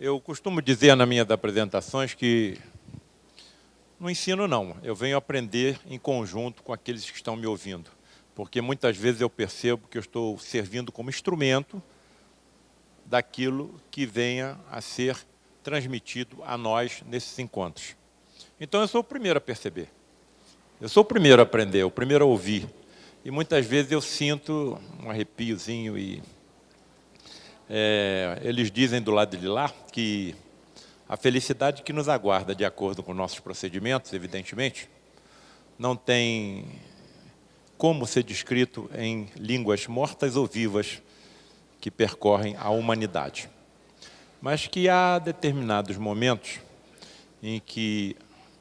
Eu costumo dizer nas minhas apresentações que no ensino não, eu venho aprender em conjunto com aqueles que estão me ouvindo, porque muitas vezes eu percebo que eu estou servindo como instrumento daquilo que venha a ser transmitido a nós nesses encontros. Então eu sou o primeiro a perceber, eu sou o primeiro a aprender, o primeiro a ouvir, e muitas vezes eu sinto um arrepiozinho e eles dizem do lado de lá que a felicidade que nos aguarda de acordo com nossos procedimentos, evidentemente, não tem como ser descrito em línguas mortas ou vivas que percorrem a humanidade. Mas que há determinados momentos em que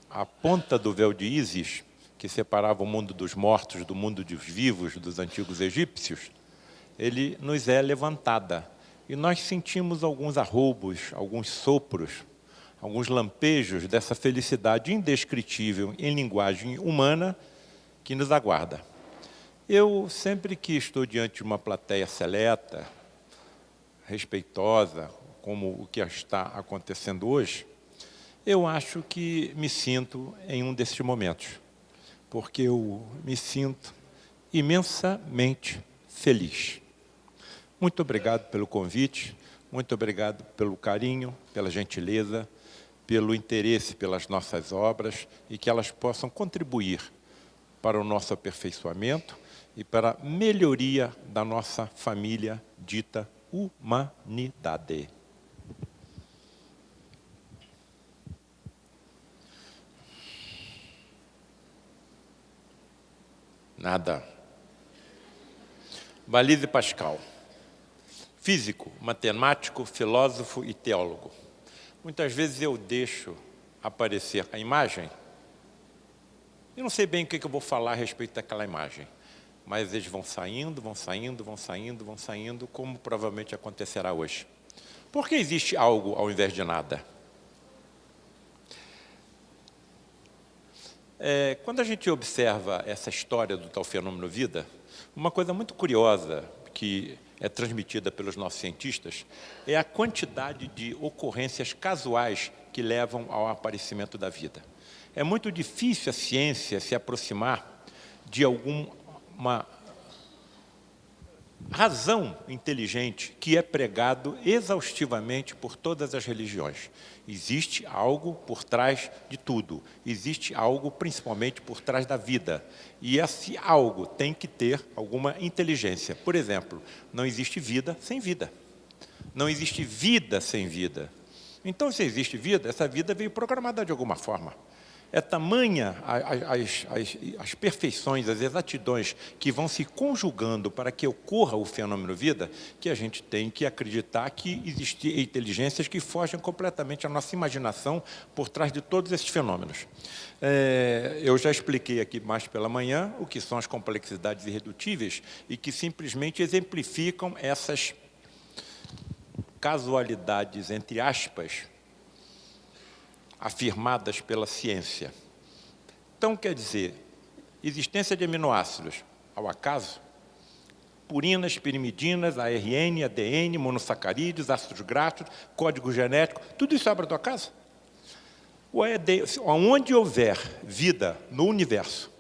a ponta do véu de Ísis, que separava o mundo dos mortos do mundo dos vivos, dos antigos egípcios, ele nos é levantada. E nós sentimos alguns arroubos, alguns sopros, alguns lampejos dessa felicidade indescritível em linguagem humana que nos aguarda. Eu, sempre que estou diante de uma plateia seleta, respeitosa, como o que está acontecendo hoje, eu acho que me sinto em um desses momentos, porque eu me sinto imensamente feliz. Muito obrigado pelo convite, muito obrigado pelo carinho, pela gentileza, pelo interesse pelas nossas obras e que elas possam contribuir para o nosso aperfeiçoamento e para a melhoria da nossa família dita humanidade. Nada. Blaise Pascal, físico, matemático, filósofo e teólogo. Muitas vezes eu deixo aparecer a imagem e não sei bem o que eu vou falar a respeito daquela imagem, mas eles vão saindo, vão saindo, vão saindo, vão saindo, como provavelmente acontecerá hoje. Por que existe algo ao invés de nada? Quando a gente observa essa história do tal fenômeno vida, uma coisa muito curiosa que é transmitida pelos nossos cientistas é a quantidade de ocorrências casuais que levam ao aparecimento da vida. É muito difícil a ciência se aproximar de alguma razão inteligente que é pregado exaustivamente por todas as religiões. Existe algo por trás de tudo, existe algo principalmente por trás da vida. E esse algo tem que ter alguma inteligência. Por exemplo, não existe vida sem vida. Não existe vida sem vida. Então, se existe vida, essa vida veio programada de alguma forma. É tamanha as perfeições, as exatidões que vão se conjugando para que ocorra o fenômeno vida, que a gente tem que acreditar que existem inteligências que fogem completamente à nossa imaginação por trás de todos esses fenômenos. Eu já expliquei aqui mais pela manhã o que são as complexidades irredutíveis e que simplesmente exemplificam essas casualidades, entre aspas, afirmadas pela ciência. Então, quer dizer, existência de aminoácidos ao acaso, purinas, pirimidinas, ARN, ADN, monossacarídeos, ácidos graxos, código genético, tudo isso é obra do acaso? Onde houver vida no universo,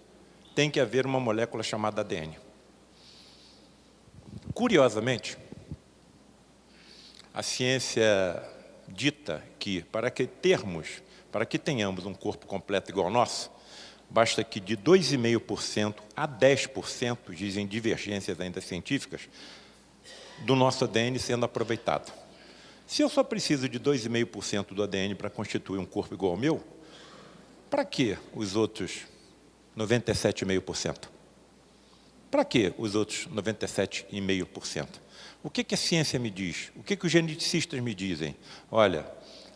tem que haver uma molécula chamada ADN. Curiosamente, a ciência dita que, para que tenhamos um corpo completo igual ao nosso, basta que de 2,5% a 10%, dizem divergências ainda científicas, do nosso ADN sendo aproveitado. Se eu só preciso de 2,5% do ADN para constituir um corpo igual ao meu, para que os outros 97,5%? Para que os outros 97,5%? O que a ciência me diz? O que os geneticistas me dizem? Olha,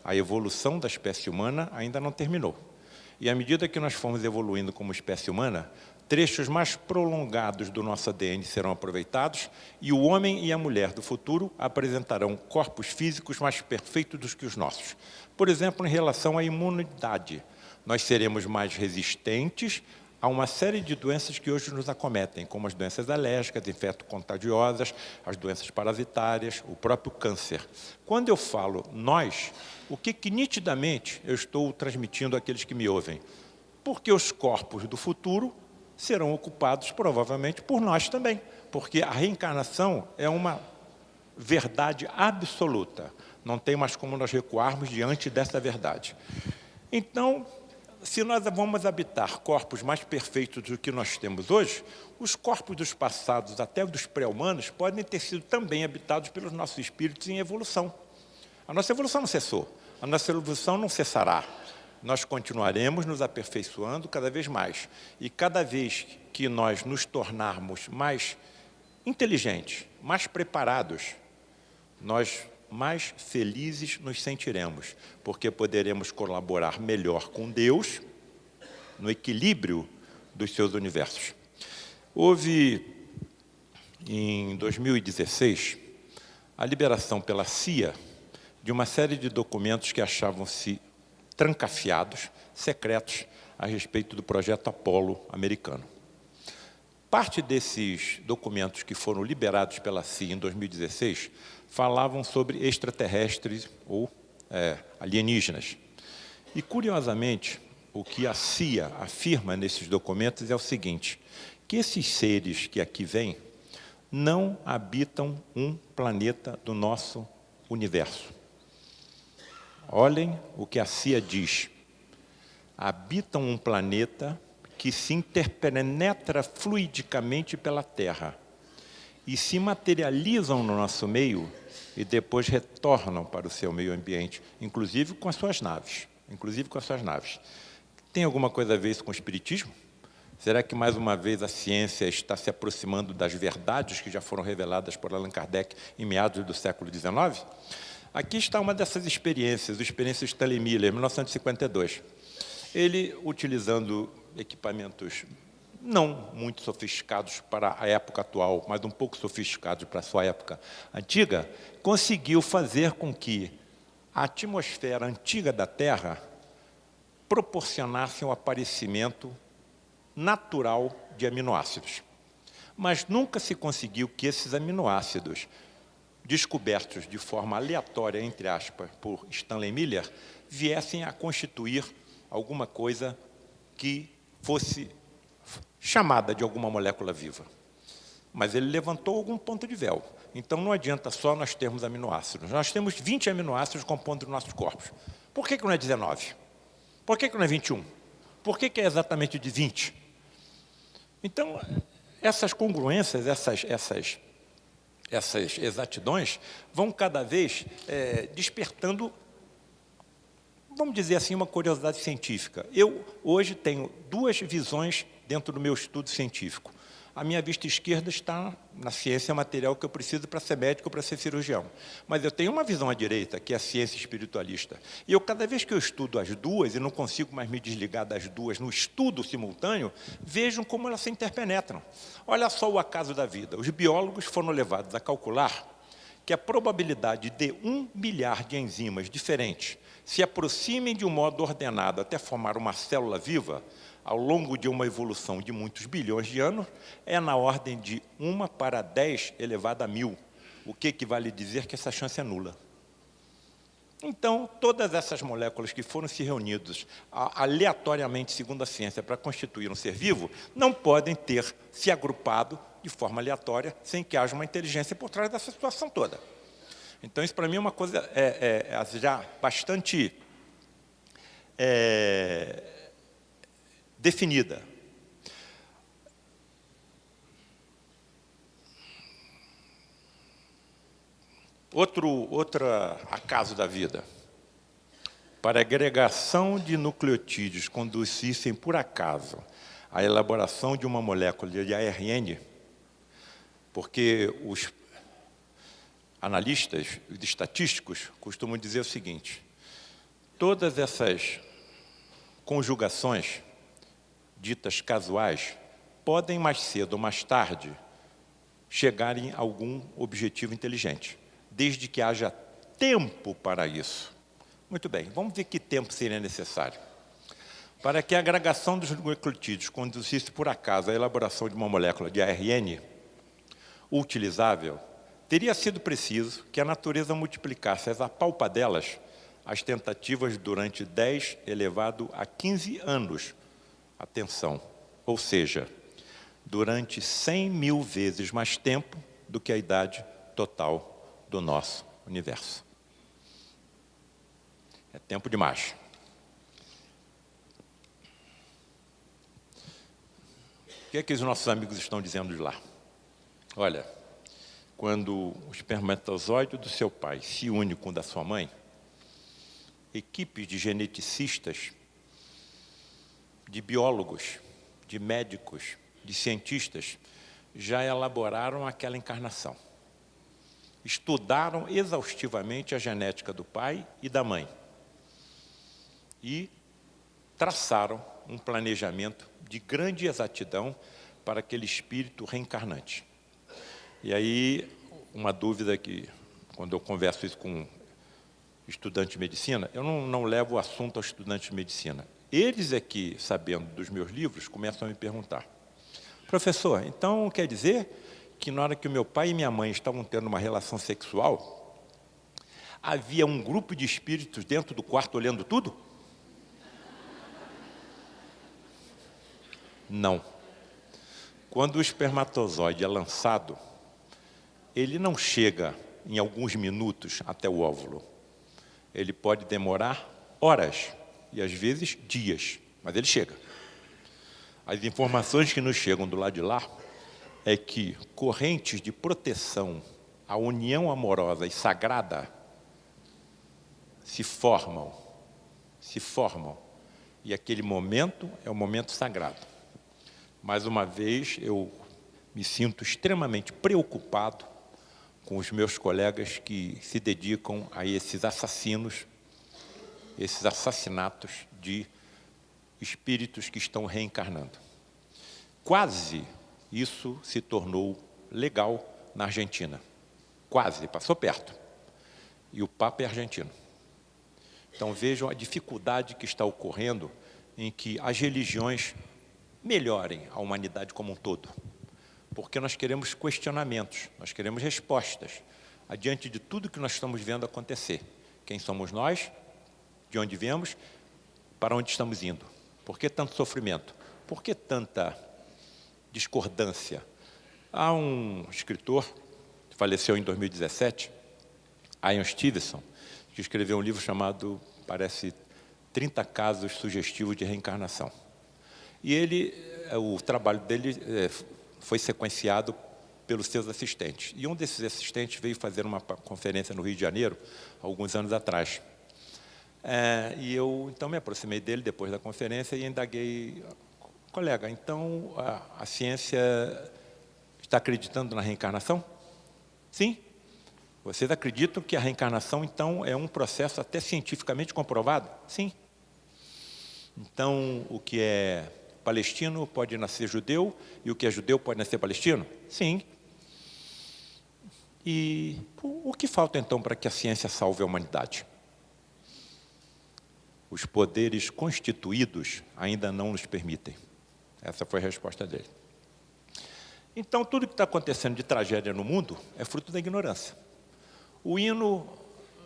a evolução da espécie humana ainda não terminou. E à medida que nós formos evoluindo como espécie humana, trechos mais prolongados do nosso ADN serão aproveitados e o homem e a mulher do futuro apresentarão corpos físicos mais perfeitos do que os nossos. Por exemplo, em relação à imunidade, nós seremos mais resistentes a uma série de doenças que hoje nos acometem, como as doenças alérgicas, infecto-contagiosas, as doenças parasitárias, o próprio câncer. Quando eu falo nós, o que nitidamente eu estou transmitindo àqueles que me ouvem? Porque os corpos do futuro serão ocupados provavelmente por nós também, porque a reencarnação é uma verdade absoluta. Não tem mais como nós recuarmos diante dessa verdade. Então, se nós vamos habitar corpos mais perfeitos do que nós temos hoje, os corpos dos passados, até dos pré-humanos, podem ter sido também habitados pelos nossos espíritos em evolução. A nossa evolução não cessou, a nossa evolução não cessará. Nós continuaremos nos aperfeiçoando cada vez mais. E cada vez que nós nos tornarmos mais inteligentes, mais preparados, nós mais felizes nos sentiremos, porque poderemos colaborar melhor com Deus no equilíbrio dos seus universos. Houve, em 2016, a liberação pela CIA de uma série de documentos que achavam-se trancafiados, secretos, a respeito do projeto Apollo americano. Parte desses documentos que foram liberados pela CIA em 2016 falavam sobre extraterrestres ou alienígenas. E, curiosamente, o que a CIA afirma nesses documentos é o seguinte, que esses seres que aqui vêm não habitam um planeta do nosso universo. Olhem o que a CIA diz. Habitam um planeta que se interpenetra fluidicamente pela Terra e se materializam no nosso meio e depois retornam para o seu meio ambiente, inclusive com as suas naves. Tem alguma coisa a ver isso com o espiritismo? Será que, mais uma vez, a ciência está se aproximando das verdades que já foram reveladas por Allan Kardec em meados do século XIX? Aqui está uma dessas experiências, a experiência Stanley Miller, 1952. Ele, utilizando equipamentos não muito sofisticados para a época atual, mas um pouco sofisticados para a sua época antiga, conseguiu fazer com que a atmosfera antiga da Terra proporcionasse um aparecimento natural de aminoácidos. Mas nunca se conseguiu que esses aminoácidos, descobertos de forma aleatória, entre aspas, por Stanley Miller, viessem a constituir alguma coisa que fosse chamada de alguma molécula viva. Mas ele levantou algum ponto de véu. Então, não adianta só nós termos aminoácidos. Nós temos 20 aminoácidos compondo os nossos corpos. Por que não é 19? Por que não é 21? Por que é exatamente de 20? Então, essas congruências, essas exatidões vão cada vez despertando, vamos dizer assim, uma curiosidade científica. Eu, hoje, tenho duas visões dentro do meu estudo científico. A minha vista esquerda está na ciência material que eu preciso para ser médico, para ser cirurgião. Mas eu tenho uma visão à direita, que é a ciência espiritualista. E eu, cada vez que eu estudo as duas, e não consigo mais me desligar das duas no estudo simultâneo, vejo como elas se interpenetram. Olha só o acaso da vida. Os biólogos foram levados a calcular que a probabilidade de 1 bilhar de enzimas diferentes se aproximem de um modo ordenado até formar uma célula viva, ao longo de uma evolução de muitos bilhões de anos, é na ordem de 1 para 10 elevado a 1000, o que equivale a dizer que essa chance é nula. Então, todas essas moléculas que foram se reunidas aleatoriamente, segundo a ciência, para constituir um ser vivo, não podem ter se agrupado de forma aleatória, sem que haja uma inteligência por trás dessa situação toda. Então, isso para mim é uma coisa já bastante definida. Outro acaso da vida. Para a agregação de nucleotídeos conduzissem, por acaso, à elaboração de uma molécula de ARN, porque os analistas estatísticos costumam dizer o seguinte, todas essas conjugações ditas casuais podem, mais cedo ou mais tarde, chegarem a algum objetivo inteligente, desde que haja tempo para isso. Muito bem, vamos ver que tempo seria necessário. Para que a agregação dos nucleotídeos conduzisse, por acaso, à elaboração de uma molécula de ARN utilizável, teria sido preciso que a natureza multiplicasse as apalpadelas as tentativas durante 10 elevado a 15 anos. Atenção, ou seja, durante 100 mil vezes mais tempo do que a idade total do nosso universo. É tempo demais. O que é que os nossos amigos estão dizendo de lá? Olha, quando o espermatozoide do seu pai se une com o da sua mãe, equipes de geneticistas, de biólogos, de médicos, de cientistas, já elaboraram aquela encarnação. Estudaram exaustivamente a genética do pai e da mãe e traçaram um planejamento de grande exatidão para aquele espírito reencarnante. E aí, uma dúvida que, quando eu converso isso com estudante de medicina, eu não levo o assunto ao estudante de medicina. Eles é que, sabendo dos meus livros, começam a me perguntar: professor, então quer dizer que na hora que o meu pai e minha mãe estavam tendo uma relação sexual, havia um grupo de espíritos dentro do quarto olhando tudo? Não. Quando o espermatozoide é lançado, ele não chega em alguns minutos até o óvulo. Ele pode demorar horas e, às vezes, dias, mas ele chega. As informações que nos chegam do lado de lá é que correntes de proteção à união amorosa e sagrada se formam, e aquele momento é um momento sagrado. Mais uma vez, eu me sinto extremamente preocupado com os meus colegas que se dedicam a esses assassinos, esses assassinatos de espíritos que estão reencarnando. Quase isso se tornou legal na Argentina. Quase, passou perto. E o Papa é argentino. Então vejam a dificuldade que está ocorrendo em que as religiões melhorem a humanidade como um todo. Porque nós queremos questionamentos, nós queremos respostas, adiante de tudo que nós estamos vendo acontecer. Quem somos nós? De onde viemos? Para onde estamos indo? Por que tanto sofrimento? Por que tanta discordância? Há um escritor, que faleceu em 2017, Ian Stevenson, que escreveu um livro chamado, parece, 30 casos sugestivos de reencarnação. E o trabalho dele foi sequenciado pelos seus assistentes. E um desses assistentes veio fazer uma conferência no Rio de Janeiro, alguns anos atrás. E eu, então, me aproximei dele depois da conferência e indaguei: colega, então a ciência está acreditando na reencarnação? Sim. Vocês acreditam que a reencarnação, então, é um processo até cientificamente comprovado? Sim. Então, o que é palestino pode nascer judeu, e o que é judeu pode nascer palestino? Sim. E o que falta, então, para que a ciência salve a humanidade? Os poderes constituídos ainda não nos permitem. Essa foi a resposta dele. Então, tudo que está acontecendo de tragédia no mundo é fruto da ignorância. O hino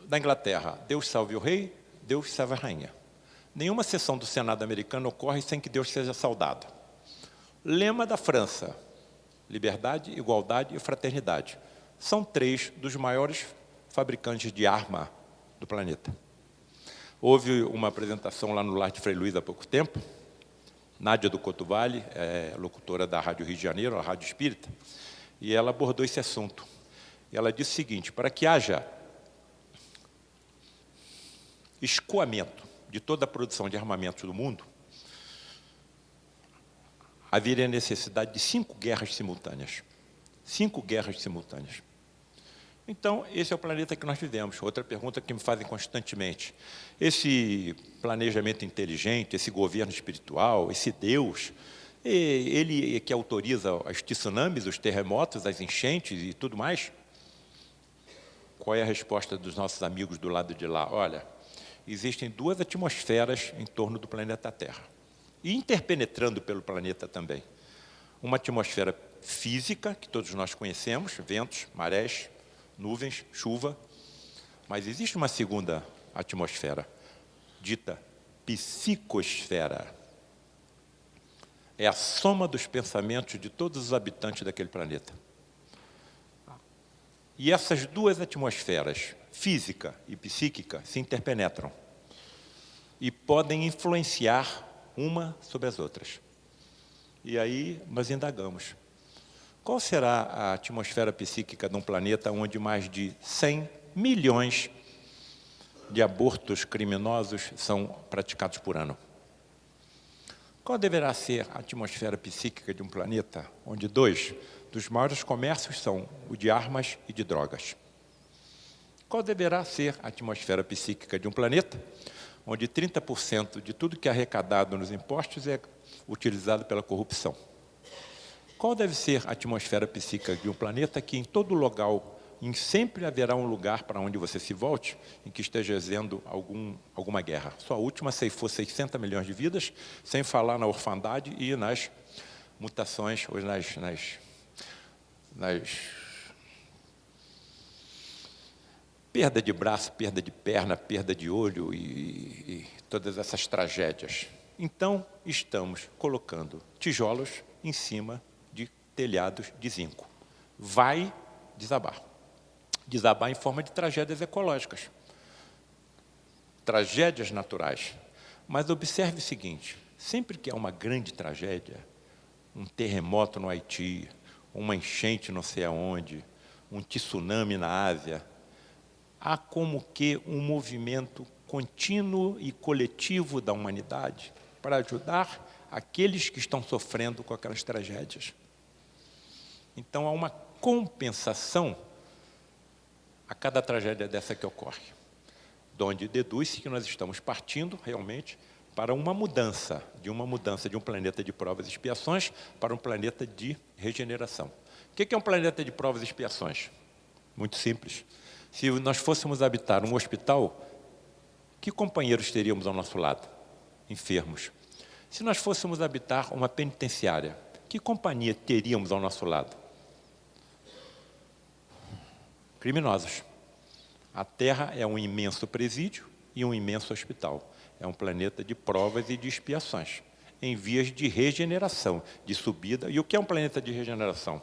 da Inglaterra: Deus salve o rei, Deus salve a rainha. Nenhuma sessão do Senado americano ocorre sem que Deus seja saudado. Lema da França: liberdade, igualdade e fraternidade. São 3 dos maiores fabricantes de arma do planeta. Houve uma apresentação lá no Lar de Frei Luís há pouco tempo. Nádia do Couto Vale, locutora da Rádio Rio de Janeiro, a Rádio Espírita, e ela abordou esse assunto. E ela disse o seguinte: para que haja escoamento de toda a produção de armamentos do mundo, haveria necessidade de 5 guerras simultâneas. 5 guerras simultâneas. Então, esse é o planeta que nós vivemos. Outra pergunta que me fazem constantemente: esse planejamento inteligente, esse governo espiritual, esse Deus, ele que autoriza os tsunamis, os terremotos, as enchentes e tudo mais? Qual é a resposta dos nossos amigos do lado de lá? Olha, existem 2 atmosferas em torno do planeta Terra. e interpenetrando pelo planeta também. Uma atmosfera física, que todos nós conhecemos, ventos, marés, nuvens, chuva, mas existe uma segunda atmosfera, dita psicosfera. É a soma dos pensamentos de todos os habitantes daquele planeta. E essas duas atmosferas, física e psíquica, se interpenetram e podem influenciar uma sobre as outras. E aí nós indagamos. Qual será a atmosfera psíquica de um planeta onde mais de 100 milhões de abortos criminosos são praticados por ano? Qual deverá ser a atmosfera psíquica de um planeta onde 2 dos maiores comércios são o de armas e de drogas? Qual deverá ser a atmosfera psíquica de um planeta onde 30% de tudo que é arrecadado nos impostos é utilizado pela corrupção? Qual deve ser a atmosfera psíquica de um planeta que em todo local, sempre haverá um lugar para onde você se volte, em que esteja exercendo alguma guerra? Só a última ceifou 60 milhões de vidas, sem falar na orfandade e nas mutações, ou nas perda de braço, perda de perna, perda de olho e todas essas tragédias. Então, estamos colocando tijolos em cima de telhados de zinco. Vai desabar. Desabar em forma de tragédias ecológicas. Tragédias naturais. Mas observe o seguinte, sempre que há uma grande tragédia, um terremoto no Haiti, uma enchente não sei aonde, um tsunami na Ásia, há como que um movimento contínuo e coletivo da humanidade para ajudar aqueles que estão sofrendo com aquelas tragédias. Então, há uma compensação a cada tragédia dessa que ocorre, de onde deduz-se que nós estamos partindo realmente para uma mudança de um planeta de provas e expiações para um planeta de regeneração. O que é um planeta de provas e expiações? Muito simples. Se nós fôssemos habitar um hospital, que companheiros teríamos ao nosso lado? Enfermos. Se nós fôssemos habitar uma penitenciária, que companhia teríamos ao nosso lado? Criminosos. A Terra é um imenso presídio e um imenso hospital. É um planeta de provas e de expiações, em vias de regeneração, de subida. E o que é um planeta de regeneração?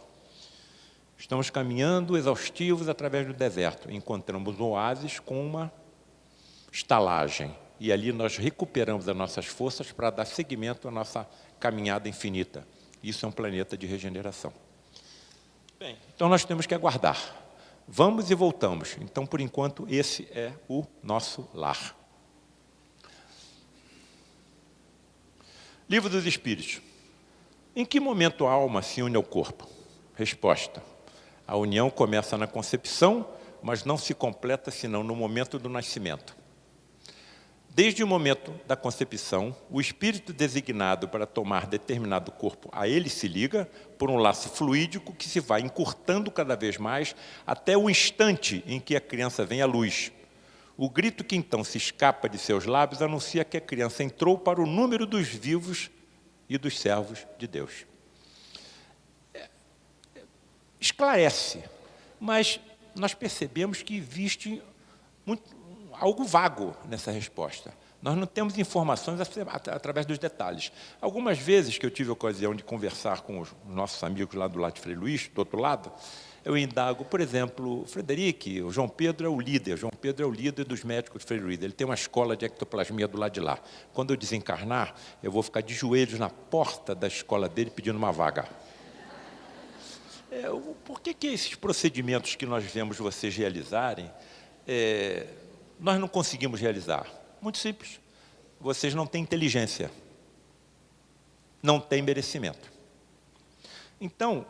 Estamos caminhando exaustivos através do deserto. Encontramos um oásis com uma estalagem. E ali nós recuperamos as nossas forças para dar seguimento à nossa caminhada infinita. Isso é um planeta de regeneração. Bem, então nós temos que aguardar. Vamos e voltamos. Então, por enquanto, esse é o nosso lar. Livro dos Espíritos. Em que momento a alma se une ao corpo? Resposta. A união começa na concepção, mas não se completa senão no momento do nascimento. Desde o momento da concepção, o espírito designado para tomar determinado corpo a ele se liga por um laço fluídico que se vai encurtando cada vez mais até o instante em que a criança vem à luz. O grito que então se escapa de seus lábios anuncia que a criança entrou para o número dos vivos e dos servos de Deus. Esclarece, mas nós percebemos que existe algo vago nessa resposta. Nós não temos informações através dos detalhes. Algumas vezes que eu tive a ocasião de conversar com os nossos amigos lá do lado de Frei Luís, do outro lado, eu indago, por exemplo, Frederico, o João Pedro é o líder, João Pedro é o líder dos médicos de Frei Luís, ele tem uma escola de ectoplasmia do lado de lá. Quando eu desencarnar, eu vou ficar de joelhos na porta da escola dele pedindo uma vaga. Por que esses procedimentos que nós vemos vocês realizarem, nós não conseguimos realizar? Muito simples. Vocês não têm inteligência. Não têm merecimento. Então,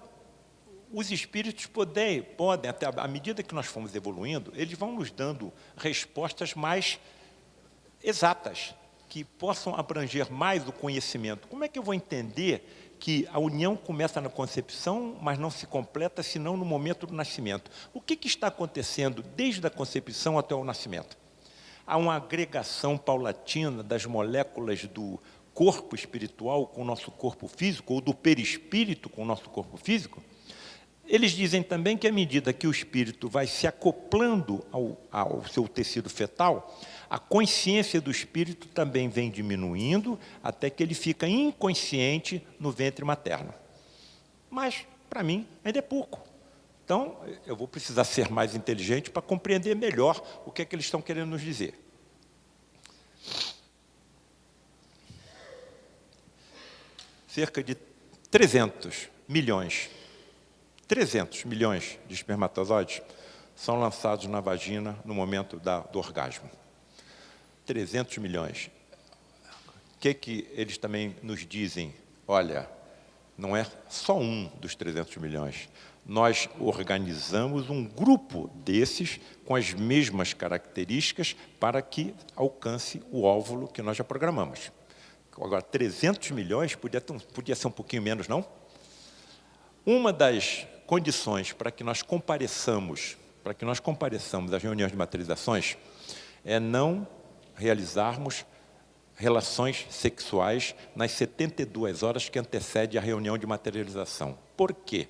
os espíritos podem, até à medida que nós fomos evoluindo, eles vão nos dando respostas mais exatas, que possam abranger mais o conhecimento. Como é que eu vou entender que a união começa na concepção, mas não se completa senão no momento do nascimento? O que está acontecendo desde a concepção até o nascimento? Há uma agregação paulatina das moléculas do corpo espiritual com o nosso corpo físico, ou do perispírito com o nosso corpo físico, eles dizem também que à medida que o espírito vai se acoplando ao seu tecido fetal, a consciência do espírito também vem diminuindo até que ele fica inconsciente no ventre materno. Mas, para mim, ainda é pouco. Então, eu vou precisar ser mais inteligente para compreender melhor o que é que eles estão querendo nos dizer. Cerca de 300 milhões de espermatozoides são lançados na vagina no momento do orgasmo. 300 milhões. O que eles também nos dizem? Olha, não é só um dos 300 milhões. Nós organizamos um grupo desses com as mesmas características para que alcance o óvulo que nós já programamos. Agora, 300 milhões podia ser um pouquinho menos, não? Uma das condições para que nós compareçamos às reuniões de materializações é não realizarmos relações sexuais nas 72 horas que antecedem a reunião de materialização. Por quê?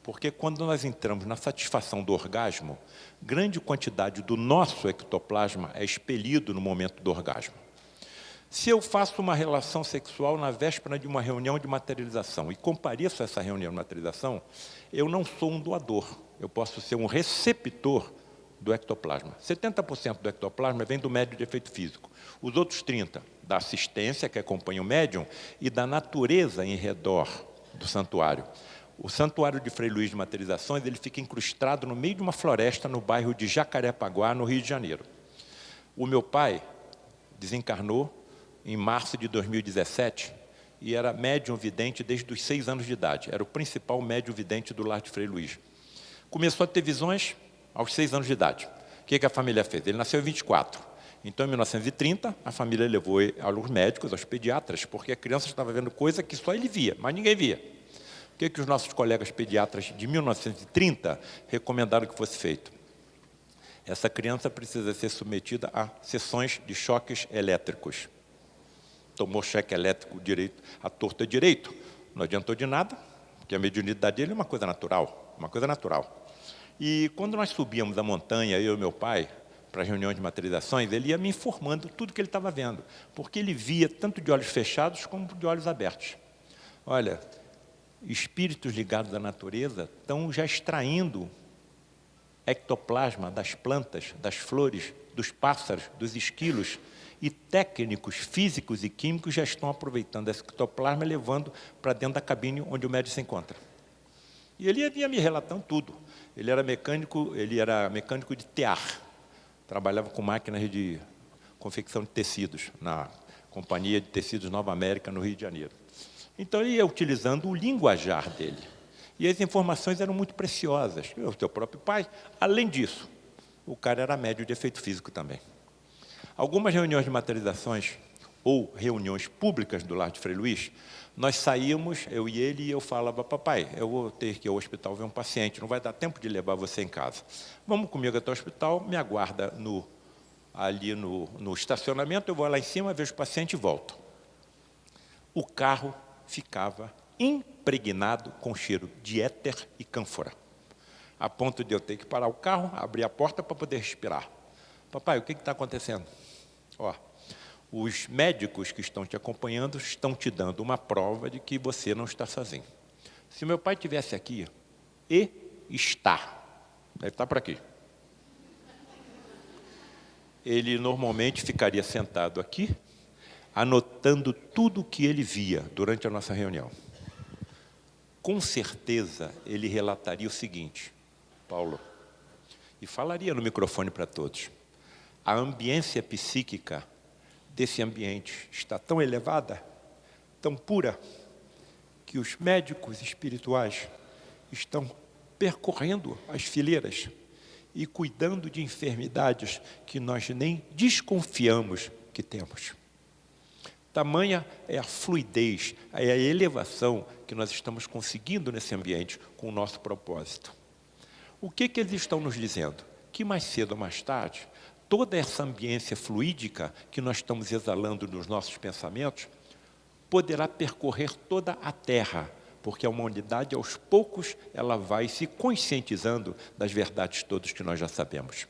Porque quando nós entramos na satisfação do orgasmo, grande quantidade do nosso ectoplasma é expelido no momento do orgasmo. Se eu faço uma relação sexual na véspera de uma reunião de materialização e compareço a essa reunião de materialização, eu não sou um doador, eu posso ser um receptor do ectoplasma. 70% do ectoplasma vem do médium de efeito físico. Os outros 30% da assistência que acompanha o médium e da natureza em redor do santuário. O santuário de Frei Luís de Materializações, ele fica incrustado no meio de uma floresta no bairro de Jacarepaguá, no Rio de Janeiro. O meu pai desencarnou em março de 2017 e era médium vidente desde os 6 anos de idade. Era o principal médium vidente do lar de Frei Luís. Começou a ter visões aos 6 anos de idade. O que a família fez? Ele nasceu em 24. Então, em 1930, a família levou ele aos médicos, aos pediatras, porque a criança estava vendo coisa que só ele via, mas ninguém via. O que os nossos colegas pediatras de 1930 recomendaram que fosse feito? Essa criança precisa ser submetida a sessões de choques elétricos. Tomou choque elétrico direito, à torta direito. Não adiantou de nada, porque a mediunidade dele é uma coisa natural, E quando nós subíamos a montanha, eu e meu pai, para as reuniões de materializações, ele ia me informando tudo que ele estava vendo, porque ele via tanto de olhos fechados como de olhos abertos. Olha, espíritos ligados à natureza estão já extraindo ectoplasma das plantas, das flores, dos pássaros, dos esquilos, e técnicos físicos e químicos já estão aproveitando esse ectoplasma e levando para dentro da cabine onde o médium se encontra. E ele ia me relatando tudo. Ele era mecânico de tear, trabalhava com máquinas de confecção de tecidos, na Companhia de Tecidos Nova América, no Rio de Janeiro. Então, ele ia utilizando o linguajar dele. E as informações eram muito preciosas. O seu próprio pai, além disso, o cara era médium de efeito físico também. Algumas reuniões de materializações, ou reuniões públicas do lar de Frei Luís, nós saímos, eu e ele, e eu falava, papai, eu vou ter que ir ao hospital ver um paciente, não vai dar tempo de levar você em casa. Vamos comigo até o hospital, me aguarda ali no estacionamento, eu vou lá em cima, vejo o paciente e volto. O carro ficava impregnado com cheiro de éter e cânfora, a ponto de eu ter que parar o carro, abrir a porta para poder respirar. Papai, o que está acontecendo? Os médicos que estão te acompanhando estão te dando uma prova de que você não está sozinho. Se meu pai estivesse aqui, ele está por aqui. Ele normalmente ficaria sentado aqui, anotando tudo o que ele via durante a nossa reunião. Com certeza, ele relataria o seguinte, Paulo, e falaria no microfone para todos, a ambiência psíquica desse ambiente está tão elevada, tão pura, que os médicos espirituais estão percorrendo as fileiras e cuidando de enfermidades que nós nem desconfiamos que temos. Tamanha é a fluidez, é a elevação que nós estamos conseguindo nesse ambiente com o nosso propósito. O que eles estão nos dizendo? Que mais cedo ou mais tarde, toda essa ambiência fluídica que nós estamos exalando nos nossos pensamentos, poderá percorrer toda a Terra, porque a humanidade, aos poucos, ela vai se conscientizando das verdades todas que nós já sabemos.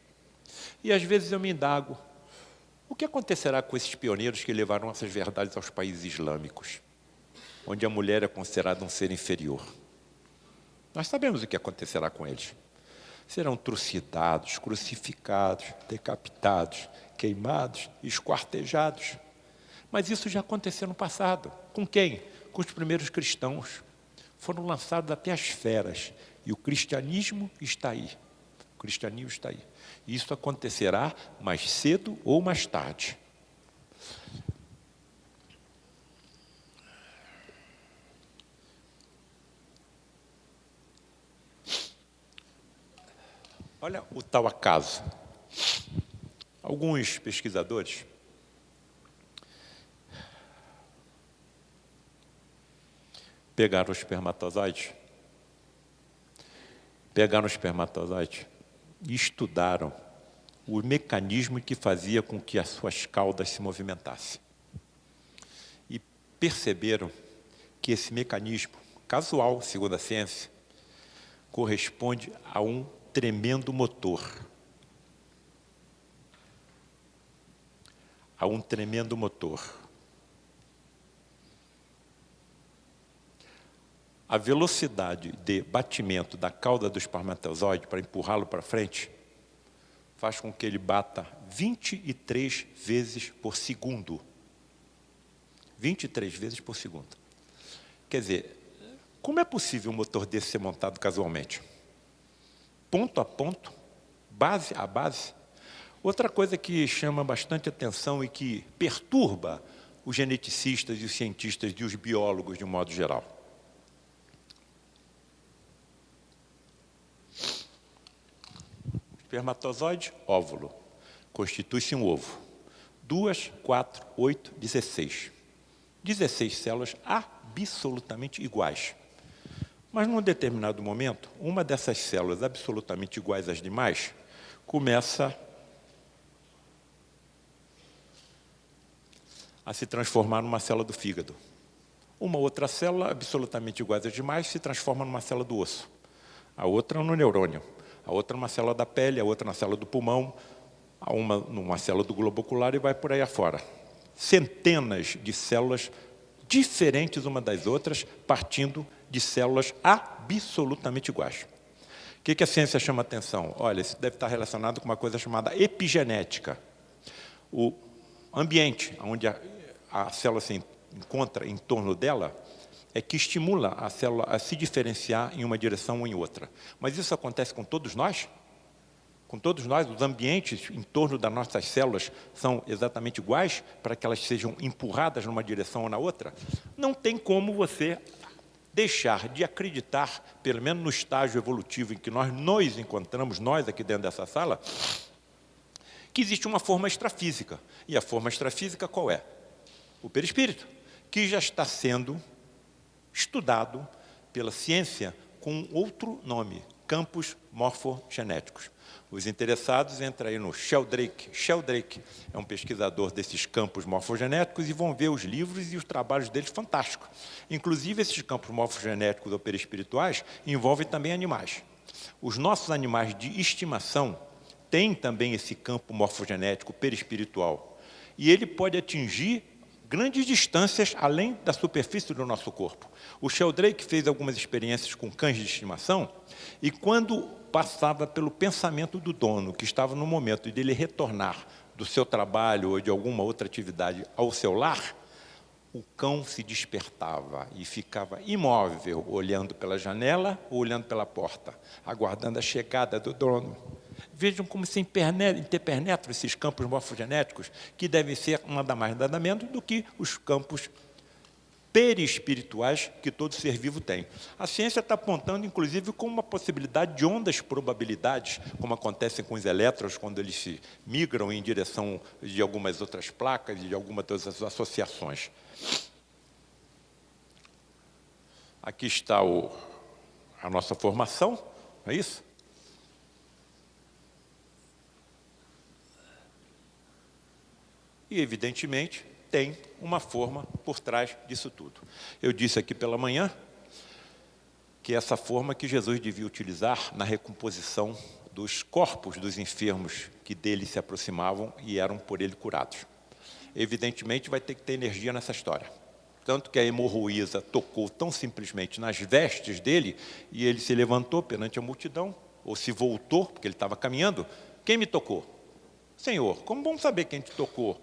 E às vezes eu me indago, o que acontecerá com esses pioneiros que levaram essas verdades aos países islâmicos, onde a mulher é considerada um ser inferior? Nós sabemos o que acontecerá com eles. Serão trucidados, crucificados, decapitados, queimados, esquartejados. Mas isso já aconteceu no passado. Com quem? Com os primeiros cristãos. Foram lançados até as feras. E o cristianismo está aí. O cristianismo está aí. E isso acontecerá mais cedo ou mais tarde. Olha o tal acaso. Alguns pesquisadores pegaram o espermatozoide e estudaram o mecanismo que fazia com que as suas caudas se movimentassem. E perceberam que esse mecanismo, casual, segundo a ciência, corresponde a um tremendo motor. A um tremendo motor. A velocidade de batimento da cauda do espermatozoide para empurrá-lo para frente faz com que ele bata 23 vezes por segundo. 23 vezes por segundo. Quer dizer, como é possível um motor desse ser montado casualmente? Ponto a ponto, base a base. Outra coisa que chama bastante atenção e que perturba os geneticistas e os cientistas e os biólogos de um modo geral. Espermatozoide, óvulo. Constitui-se um ovo. 2, 4, 8, 16. 16 células absolutamente iguais. Mas, num determinado momento, uma dessas células absolutamente iguais às demais começa a se transformar numa célula do fígado. Uma outra célula absolutamente igual às demais se transforma numa célula do osso. A outra no neurônio. A outra numa célula da pele, a outra na célula do pulmão, a uma numa célula do globo ocular e vai por aí afora. Centenas de células diferentes uma das outras, partindo de células absolutamente iguais. O que a ciência chama atenção? Olha, isso deve estar relacionado com uma coisa chamada epigenética. O ambiente onde a célula se encontra em torno dela é que estimula a célula a se diferenciar em uma direção ou em outra. Mas isso acontece com todos nós? Com todos nós, os ambientes em torno das nossas células são exatamente iguais para que elas sejam empurradas numa direção ou na outra? Não tem como você deixar de acreditar, pelo menos no estágio evolutivo em que nós nos encontramos, nós aqui dentro dessa sala, que existe uma forma extrafísica. E a forma extrafísica qual é? O perispírito, que já está sendo estudado pela ciência com outro nome, campos morfogenéticos. Os interessados entram aí no Sheldrake. Sheldrake é um pesquisador desses campos morfogenéticos e vão ver os livros e os trabalhos deles fantásticos. Inclusive, esses campos morfogenéticos ou perispirituais envolvem também animais. Os nossos animais de estimação têm também esse campo morfogenético perispiritual. E ele pode atingir grandes distâncias além da superfície do nosso corpo. O Sheldrake fez algumas experiências com cães de estimação e quando passava pelo pensamento do dono, que estava no momento de ele retornar do seu trabalho ou de alguma outra atividade ao seu lar, o cão se despertava e ficava imóvel, olhando pela janela ou olhando pela porta, aguardando a chegada do dono. Vejam como se interpenetram esses campos morfogenéticos, que devem ser nada mais nada menos do que os campos perispirituais que todo ser vivo tem. A ciência está apontando, inclusive, como uma possibilidade de ondas probabilidades, como acontece com os elétrons, quando eles se migram em direção de algumas outras placas e de algumas das associações. Aqui está a nossa formação, não é isso? E, evidentemente, tem uma forma por trás disso tudo. Eu disse aqui pela manhã que essa forma que Jesus devia utilizar na recomposição dos corpos dos enfermos que dele se aproximavam e eram por ele curados. Evidentemente vai ter que ter energia nessa história. Tanto que a hemorroísa tocou tão simplesmente nas vestes dele e ele se levantou perante a multidão, ou se voltou, porque ele estava caminhando. Quem me tocou? Senhor, como vamos saber quem te tocou?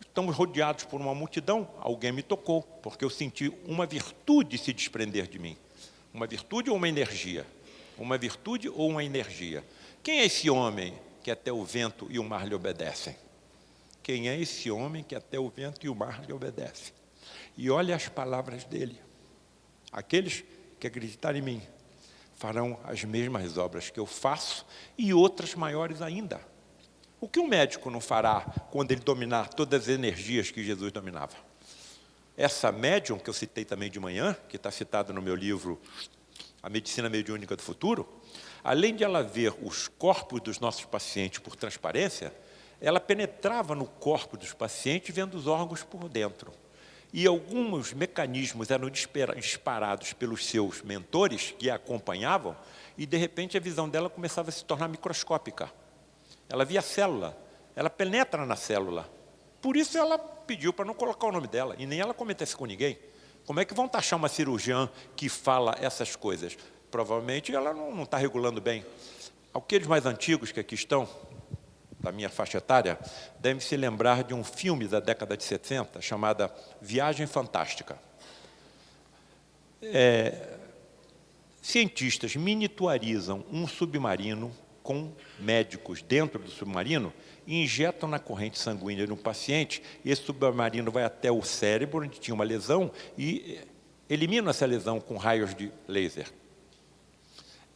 Estamos rodeados por uma multidão, alguém me tocou, porque eu senti uma virtude se desprender de mim. Uma virtude ou uma energia? Uma virtude ou uma energia? Quem é esse homem que até o vento e o mar lhe obedecem? Quem é esse homem que até o vento e o mar lhe obedecem? E olha as palavras dele. Aqueles que acreditarem em mim farão as mesmas obras que eu faço e outras maiores ainda. O que um médico não fará quando ele dominar todas as energias que Jesus dominava? Essa médium que eu citei também de manhã, que está citada no meu livro A Medicina Mediúnica do Futuro, além de ela ver os corpos dos nossos pacientes por transparência, ela penetrava no corpo dos pacientes vendo os órgãos por dentro. E alguns mecanismos eram disparados pelos seus mentores que a acompanhavam e, de repente, a visão dela começava a se tornar microscópica. Ela via a célula, ela penetra na célula. Por isso ela pediu para não colocar o nome dela, e nem ela cometesse com ninguém. Como é que vão taxar uma cirurgiã que fala essas coisas? Provavelmente ela não está regulando bem. Aqueles mais antigos que aqui estão, da minha faixa etária, devem se lembrar de um filme da década de 70, chamada Viagem Fantástica. Cientistas miniaturizam um submarino com médicos dentro do submarino e injetam na corrente sanguínea de um paciente. Esse submarino vai até o cérebro, onde tinha uma lesão, e elimina essa lesão com raios de laser.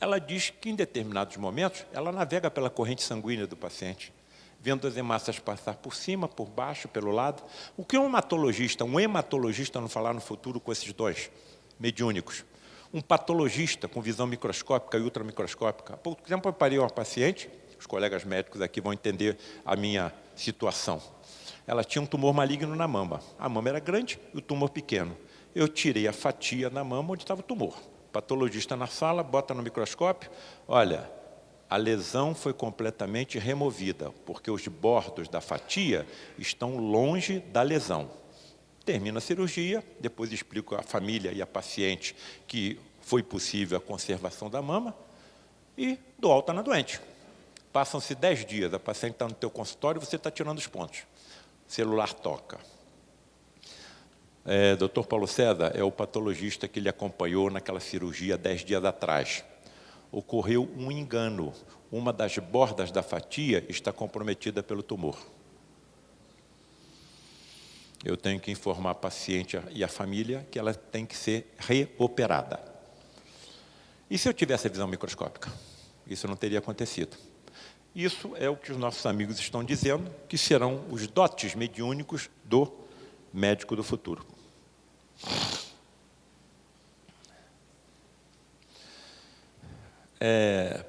Ela diz que, em determinados momentos, ela navega pela corrente sanguínea do paciente, vendo as hemácias passar por cima, por baixo, pelo lado. O que um hematologista não falar no futuro com esses dons mediúnicos? Um patologista com visão microscópica e ultramicroscópica. Há pouco tempo eu parei uma paciente, os colegas médicos aqui vão entender a minha situação. Ela tinha um tumor maligno na mama. A mama era grande e o tumor pequeno. Eu tirei a fatia da mama onde estava o tumor. O patologista na sala, bota no microscópio, olha, a lesão foi completamente removida, porque os bordos da fatia estão longe da lesão. Termina a cirurgia, depois explico à família e à paciente que foi possível a conservação da mama e dou alta na doente. Passam-se 10 dias, a paciente está no teu consultório e você está tirando os pontos. O celular toca. Dr. Paulo César é o patologista que lhe acompanhou naquela cirurgia 10 dias atrás. Ocorreu um engano. Uma das bordas da fatia está comprometida pelo tumor. Eu tenho que informar a paciente e a família que ela tem que ser reoperada. E se eu tivesse a visão microscópica? Isso não teria acontecido. Isso é o que os nossos amigos estão dizendo, que serão os dotes mediúnicos do médico do futuro.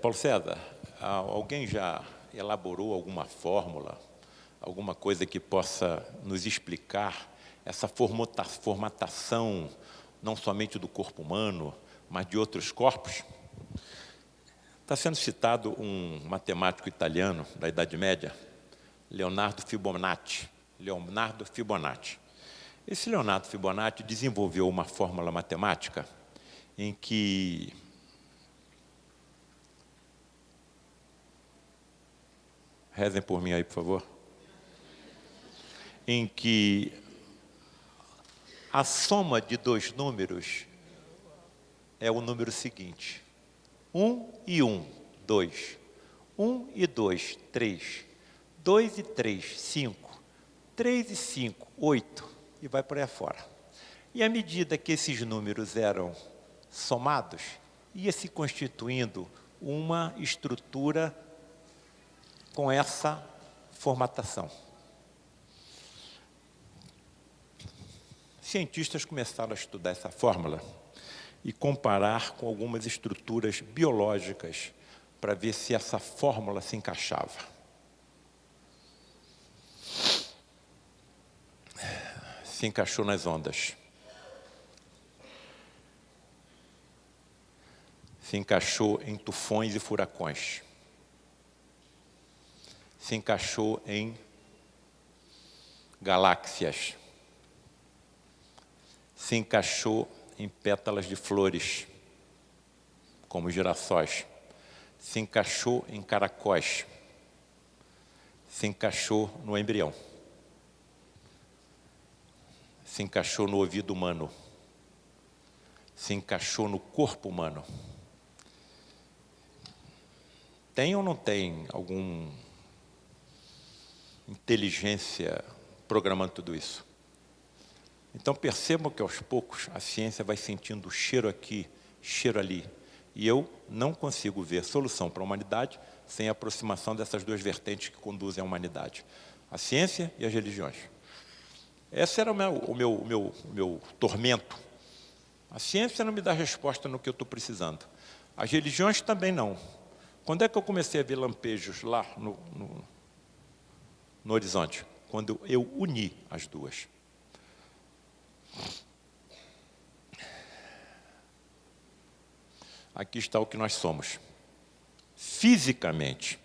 Paulo César, alguém já elaborou alguma fórmula, alguma coisa que possa nos explicar essa formatação, não somente do corpo humano, mas de outros corpos? Está sendo citado um matemático italiano da Idade Média, Leonardo Fibonacci. Esse Leonardo Fibonacci desenvolveu uma fórmula matemática em que rezem por mim aí, por favor. Em que a soma de dois números é o número seguinte: 1 e 1, 2. 1 e 2, 3. 2 e 3, 5. 3 e 5, 8. E vai por aí afora. E à medida que esses números eram somados, ia se constituindo uma estrutura com essa formatação. Cientistas começaram a estudar essa fórmula e comparar com algumas estruturas biológicas para ver se essa fórmula se encaixava. se encaixou nas ondas. Se encaixou em tufões e furacões. Se encaixou em galáxias. Se encaixou em pétalas de flores, como girassóis. Se encaixou em caracóis. Se encaixou no embrião. Se encaixou no ouvido humano. Se encaixou no corpo humano. Tem ou não tem alguma inteligência programando tudo isso? Então percebam que aos poucos a ciência vai sentindo cheiro aqui, cheiro ali. E eu não consigo ver solução para a humanidade sem a aproximação dessas duas vertentes que conduzem à humanidade. A ciência e as religiões. Esse era o meu tormento. A ciência não me dá resposta no que eu estou precisando. As religiões também não. Quando é que eu comecei a ver lampejos lá no horizonte? Quando eu uni as duas. Aqui está o que nós somos. Fisicamente,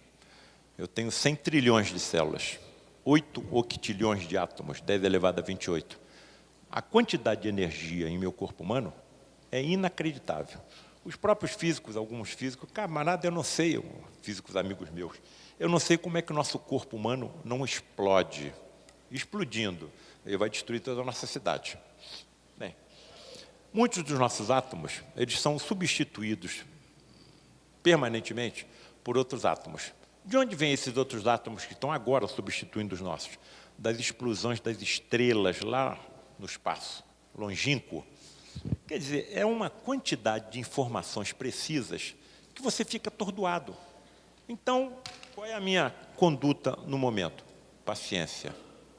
eu tenho 100 trilhões de células, 8 octilhões de átomos, 10 elevado a 28. A quantidade de energia em meu corpo humano é inacreditável. Os próprios físicos, alguns físicos, camarada, eu não sei, físicos amigos meus, eu não sei como é que o nosso corpo humano não explode. Explodindo, ele vai destruir toda a nossa cidade. Bem, muitos dos nossos átomos, eles são substituídos permanentemente por outros átomos. De onde vêm esses outros átomos que estão agora substituindo os nossos? Das explosões das estrelas lá no espaço, longínquo. Quer dizer, é uma quantidade de informações precisas que você fica atordoado. Então, qual é a minha conduta no momento? Paciência,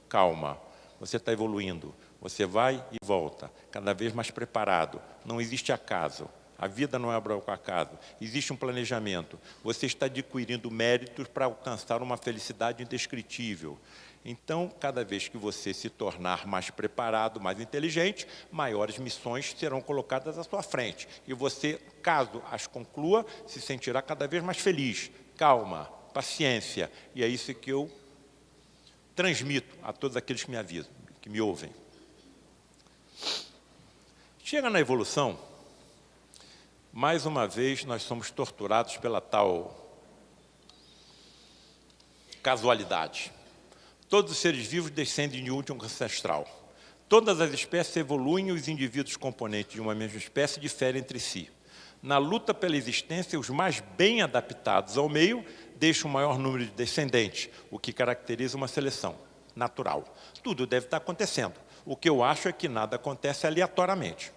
calma, você está evoluindo, você vai e volta, cada vez mais preparado, não existe acaso, a vida não é obra ao acaso, existe um planejamento, você está adquirindo méritos para alcançar uma felicidade indescritível. Então, cada vez que você se tornar mais preparado, mais inteligente, maiores missões serão colocadas à sua frente. E você, caso as conclua, se sentirá cada vez mais feliz. Calma, paciência. E é isso que eu transmito a todos aqueles que me avisam, que me ouvem. Chega na evolução, mais uma vez nós somos torturados pela tal casualidade. Todos os seres vivos descendem de um último ancestral. Todas as espécies evoluem e os indivíduos componentes de uma mesma espécie diferem entre si. Na luta pela existência, os mais bem adaptados ao meio deixam o maior número de descendentes, o que caracteriza uma seleção natural. Tudo deve estar acontecendo. O que eu acho é que nada acontece aleatoriamente.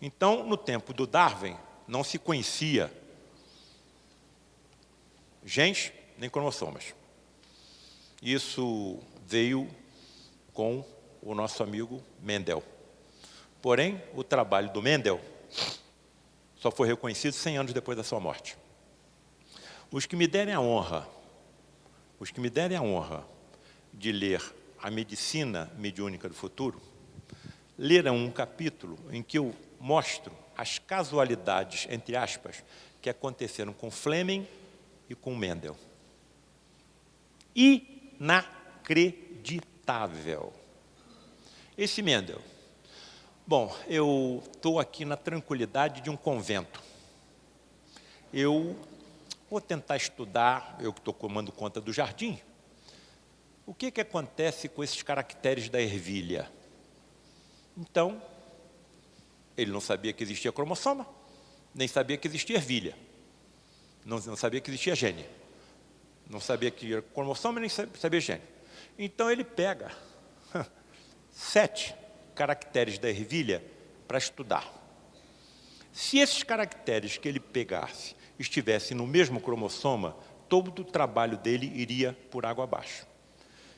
Então, no tempo do Darwin, não se conhecia genes nem cromossomos. Isso veio com o nosso amigo Mendel. Porém, o trabalho do Mendel só foi reconhecido 100 anos depois da sua morte. Os que me derem a honra de ler A Medicina Mediúnica do Futuro, lerão um capítulo em que eu mostro as casualidades, entre aspas, que aconteceram com Fleming e com Mendel. Inacreditável. Esse Mendel. Bom, eu estou aqui na tranquilidade de um convento. Eu vou tentar estudar, eu que estou tomando conta do jardim, o que acontece com esses caracteres da ervilha. Então, ele não sabia que existia cromossoma, nem sabia que existia ervilha, não sabia que existia gene. Não sabia que era cromossoma, nem sabia gene. Então ele pega 7 caracteres da ervilha para estudar. Se esses caracteres que ele pegasse estivessem no mesmo cromossoma, todo o trabalho dele iria por água abaixo.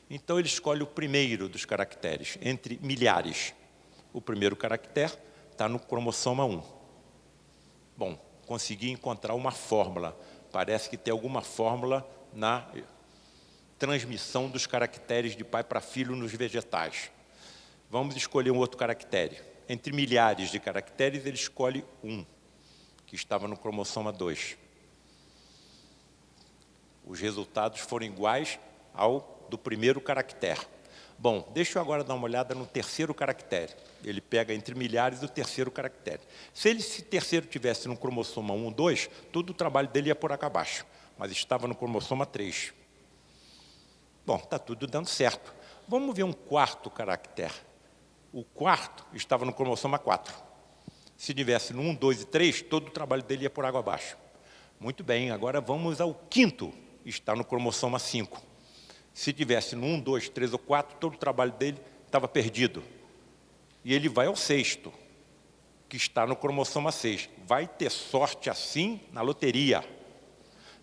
Então ele escolhe o primeiro dos caracteres, entre milhares. O primeiro caractere está no cromossoma 1. Bom, consegui encontrar uma fórmula. Parece que tem alguma fórmula na transmissão dos caracteres de pai para filho nos vegetais. Vamos escolher um outro caractere. Entre milhares de caracteres, ele escolhe um, que estava no cromossoma 2. Os resultados foram iguais ao do primeiro caractere. Bom, deixa eu agora dar uma olhada no terceiro caractere. Ele pega entre milhares o terceiro caractere. Se esse terceiro tivesse no cromossoma 1, 2, todo o trabalho dele ia por água abaixo, mas estava no cromossoma 3. Bom, está tudo dando certo. Vamos ver um quarto caractere. O quarto estava no cromossoma 4. Se tivesse no 1, 2 e 3, todo o trabalho dele ia por água abaixo. Muito bem, agora vamos ao quinto. Está no cromossoma 5. Se tivesse no 1, 2, 3 ou 4, todo o trabalho dele estava perdido. E ele vai ao sexto, que está no cromossoma 6. Vai ter sorte assim na loteria.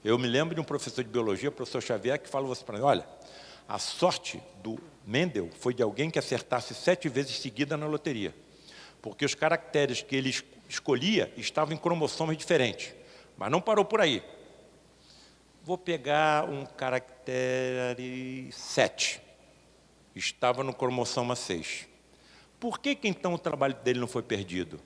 Eu me lembro de um professor de biologia, o professor Xavier, que falou assim para mim, olha, a sorte do Mendel foi de alguém que acertasse 7 vezes seguida na loteria. Porque os caracteres que ele escolhia estavam em cromossomos diferentes. Mas não parou por aí. Vou pegar um caractere 7. Estava no cromossoma 6. Por que então o trabalho dele não foi perdido?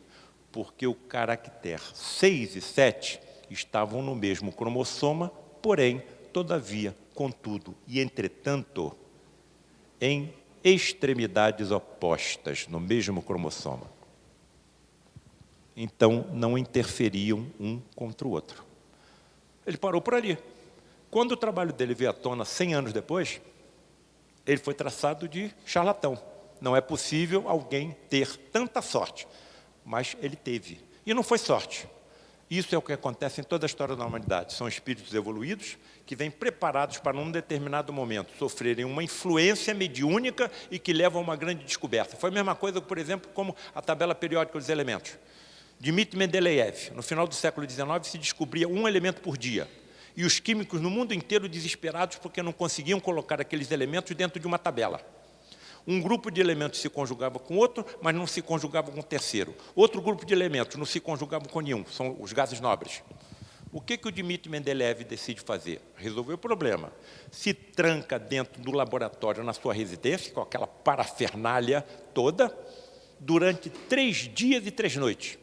Porque o caractere 6 e 7 estavam no mesmo cromossoma, porém, todavia, contudo e entretanto, em extremidades opostas, no mesmo cromossoma. Então, não interferiam um contra o outro. Ele parou por ali. Quando o trabalho dele veio à tona 100 anos depois, ele foi traçado de charlatão. Não é possível alguém ter tanta sorte, mas ele teve. E não foi sorte. Isso é o que acontece em toda a história da humanidade. São espíritos evoluídos que vêm preparados para, num determinado momento, sofrerem uma influência mediúnica e que levam a uma grande descoberta. Foi a mesma coisa, por exemplo, como a tabela periódica dos elementos. Dmitri Mendeleev, no final do século XIX, se descobria um elemento por dia. E os químicos no mundo inteiro desesperados porque não conseguiam colocar aqueles elementos dentro de uma tabela. Um grupo de elementos se conjugava com outro, mas não se conjugava com o terceiro. Outro grupo de elementos não se conjugava com nenhum, são os gases nobres. O que o Dmitri Mendeleev decide fazer? Resolver o problema. Se tranca dentro do laboratório na sua residência, com aquela parafernália toda, durante 3 dias e 3 noites.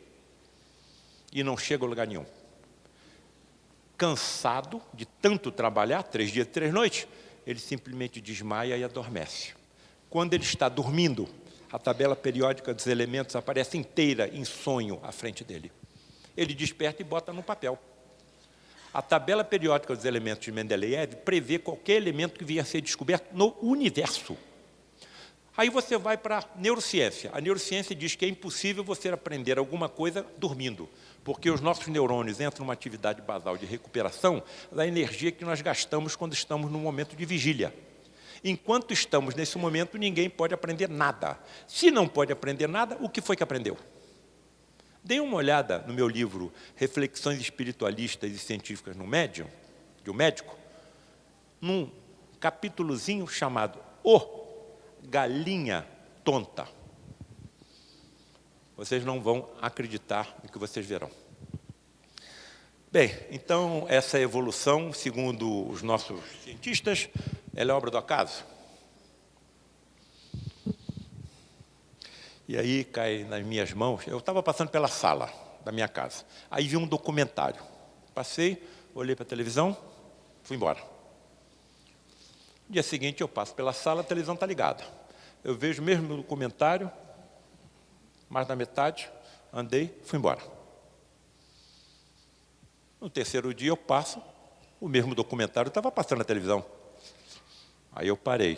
E não chega a lugar nenhum. Cansado de tanto trabalhar, 3 dias e 3 noites, ele simplesmente desmaia e adormece. Quando ele está dormindo, a tabela periódica dos elementos aparece inteira em sonho à frente dele. Ele desperta e bota no papel. A tabela periódica dos elementos de Mendeleev prevê qualquer elemento que vier a ser descoberto no universo. Aí você vai para a neurociência. A neurociência diz que é impossível você aprender alguma coisa dormindo, porque os nossos neurônios entram numa atividade basal de recuperação da energia que nós gastamos quando estamos num momento de vigília. Enquanto estamos nesse momento, ninguém pode aprender nada. Se não pode aprender nada, o que foi que aprendeu? Dê uma olhada no meu livro Reflexões Espiritualistas e Científicas no Médium, de um médico, num capítulozinho chamado O Galinha Tonta. Vocês não vão acreditar no que vocês verão. Bem, então, essa evolução, segundo os nossos cientistas, ela é obra do acaso? E aí cai nas minhas mãos, eu estava passando pela sala da minha casa, aí vi um documentário. Passei, olhei para a televisão, fui embora. No dia seguinte eu passo pela sala, a televisão está ligada. Eu vejo o mesmo documentário, mais da metade, andei, fui embora. No terceiro dia eu passo, o mesmo documentário estava passando na televisão. Aí eu parei,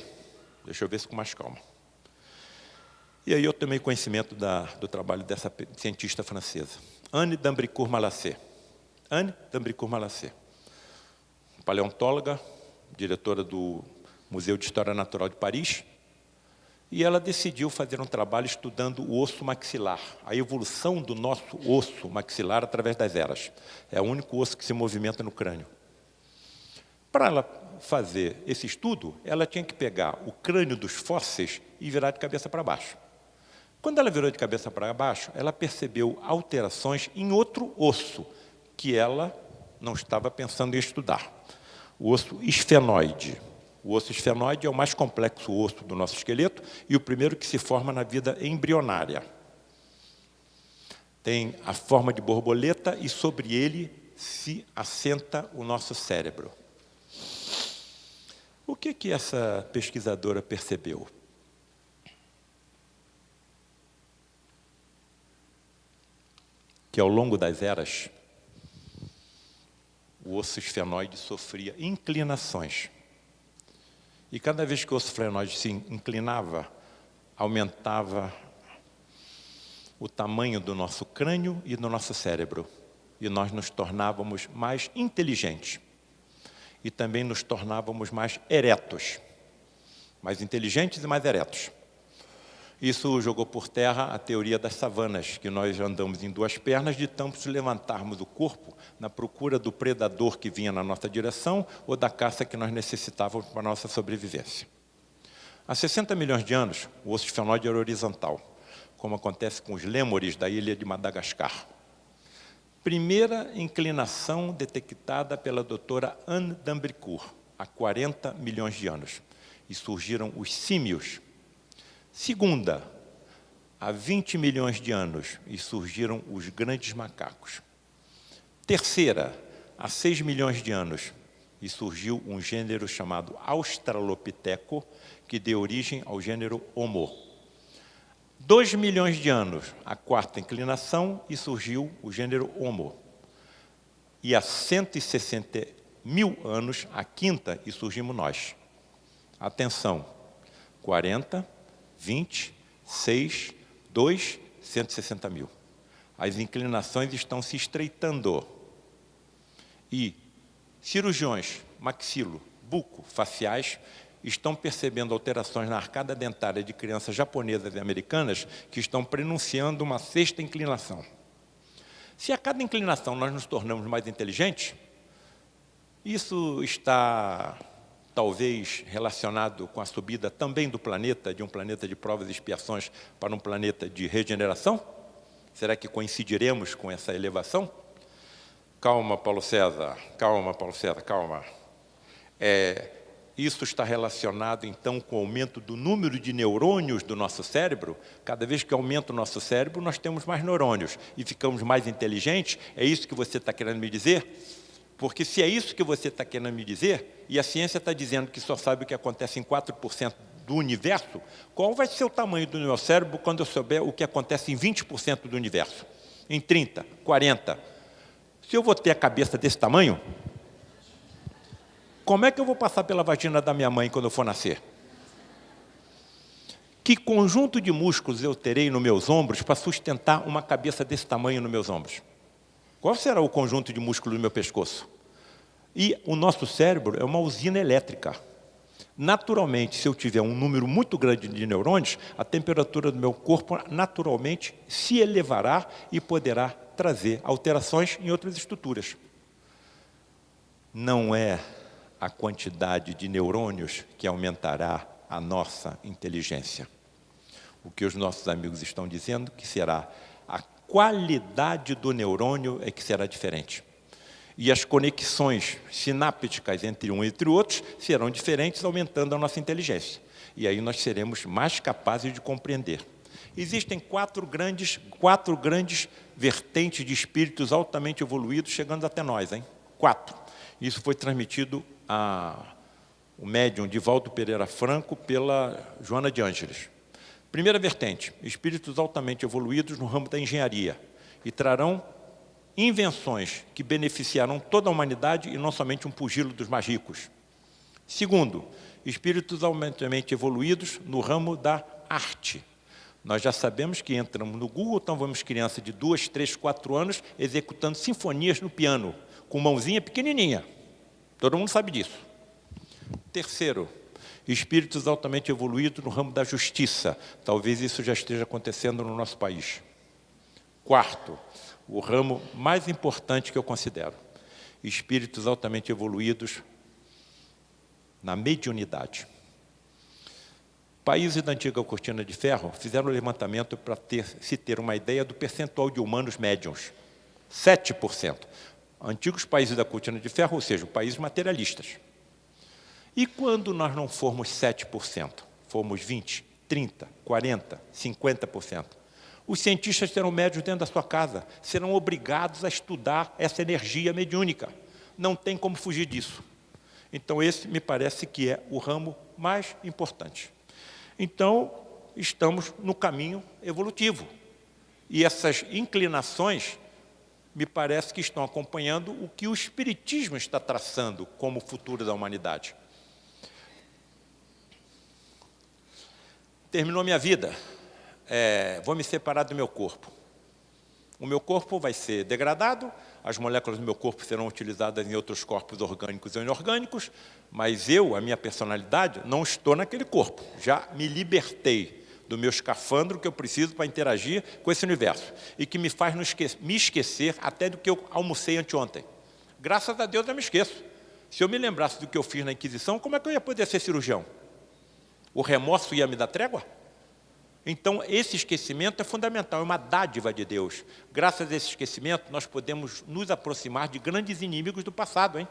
deixa eu ver se com mais calma. E aí eu tomei conhecimento do trabalho dessa cientista francesa, Anne d'Ambricourt-Malassé. Anne d'Ambricourt-Malassé, paleontóloga, diretora do Museu de História Natural de Paris, e ela decidiu fazer um trabalho estudando o osso maxilar, a evolução do nosso osso maxilar através das eras. É o único osso que se movimenta no crânio. Para ela fazer esse estudo, ela tinha que pegar o crânio dos fósseis e virar de cabeça para baixo. Quando ela virou de cabeça para baixo, ela percebeu alterações em outro osso, que ela não estava pensando em estudar. O osso esfenoide. O osso esfenoide é o mais complexo osso do nosso esqueleto e o primeiro que se forma na vida embrionária. Tem a forma de borboleta e sobre ele se assenta o nosso cérebro. O que essa pesquisadora percebeu? Que ao longo das eras, o osso esfenoide sofria inclinações. E cada vez que o osso esfenoide se inclinava, aumentava o tamanho do nosso crânio e do nosso cérebro. E nós nos tornávamos mais inteligentes. E também nos tornávamos mais eretos. Mais inteligentes e mais eretos. Isso jogou por terra a teoria das savanas, que nós andamos em duas pernas de tanto levantarmos o corpo na procura do predador que vinha na nossa direção ou da caça que nós necessitávamos para a nossa sobrevivência. Há 60 milhões de anos, o osso esfenoide era horizontal, como acontece com os lêmures da ilha de Madagascar. Primeira inclinação detectada pela doutora Anne d'Ambricourt, há 40 milhões de anos. E surgiram os símios. Segunda, há 20 milhões de anos, e surgiram os grandes macacos. Terceira, há 6 milhões de anos, e surgiu um gênero chamado Australopiteco, que deu origem ao gênero Homo. 2 milhões de anos, a quarta inclinação, e surgiu o gênero Homo. E há 160 mil anos, a quinta, e surgimos nós. Atenção, 40, 20, 6, 2, 160 mil. As inclinações estão se estreitando. E cirurgiões, maxilo, buco, faciais, estão percebendo alterações na arcada dentária de crianças japonesas e americanas que estão prenunciando uma sexta inclinação. Se a cada inclinação nós nos tornamos mais inteligentes, isso está talvez relacionado com a subida também do planeta, de um planeta de provas e expiações para um planeta de regeneração? Será que coincidiremos com essa elevação? Calma, Paulo César, calma. Isso está relacionado, então, com o aumento do número de neurônios do nosso cérebro. Cada vez que aumenta o nosso cérebro, nós temos mais neurônios e ficamos mais inteligentes. É isso que você está querendo me dizer? Porque se é isso que você está querendo me dizer, e a ciência está dizendo que só sabe o que acontece em 4% do universo, qual vai ser o tamanho do meu cérebro quando eu souber o que acontece em 20% do universo? Em 30, 40. Se eu vou ter a cabeça desse tamanho, como é que eu vou passar pela vagina da minha mãe quando eu for nascer? Que conjunto de músculos eu terei nos meus ombros para sustentar uma cabeça desse tamanho nos meus ombros? Qual será o conjunto de músculos do meu pescoço? E o nosso cérebro é uma usina elétrica. Naturalmente, se eu tiver um número muito grande de neurônios, a temperatura do meu corpo naturalmente se elevará e poderá trazer alterações em outras estruturas. Não é a quantidade de neurônios que aumentará a nossa inteligência. O que os nossos amigos estão dizendo que será a qualidade do neurônio é que será diferente. E as conexões sinápticas entre um e entre outros serão diferentes, aumentando a nossa inteligência. E aí nós seremos mais capazes de compreender. Existem quatro grandes vertentes de espíritos altamente evoluídos chegando até nós, hein? 4. Isso foi transmitido o médium Divaldo Pereira Franco pela Joana de Ângeles. Primeira vertente, espíritos altamente evoluídos no ramo da engenharia e trarão invenções que beneficiarão toda a humanidade e não somente um pugilo dos mais ricos. Segundo, espíritos altamente evoluídos no ramo da arte. Nós já sabemos que entramos no Google, então vemos crianças de 2, 3, 4 anos executando sinfonias no piano, com mãozinha pequenininha. Todo mundo sabe disso. Terceiro, espíritos altamente evoluídos no ramo da justiça. Talvez isso já esteja acontecendo no nosso país. Quarto, o ramo mais importante que eu considero, espíritos altamente evoluídos na mediunidade. Países da antiga cortina de ferro fizeram um levantamento para se ter uma ideia do percentual de humanos médiuns. 7%. Antigos países da cortina de ferro, ou seja, países materialistas. E quando nós não formos 7%, formos 20%, 30%, 40%, 50%, os cientistas terão médios dentro da sua casa, serão obrigados a estudar essa energia mediúnica. Não tem como fugir disso. Então, esse me parece que é o ramo mais importante. Então, estamos no caminho evolutivo. E essas inclinações, me parece que estão acompanhando o que o Espiritismo está traçando como futuro da humanidade. Terminou minha vida. Vou me separar do meu corpo. O meu corpo vai ser degradado, as moléculas do meu corpo serão utilizadas em outros corpos orgânicos e inorgânicos, mas eu, a minha personalidade, não estou naquele corpo. Já me libertei do meu escafandro que eu preciso para interagir com esse universo e que me faz me esquecer até do que eu almocei anteontem. Graças a Deus eu me esqueço. Se eu me lembrasse do que eu fiz na Inquisição, como é que eu ia poder ser cirurgião? O remorso ia me dar trégua? Então, esse esquecimento é fundamental, é uma dádiva de Deus. Graças a esse esquecimento, nós podemos nos aproximar de grandes inimigos do passado, hein?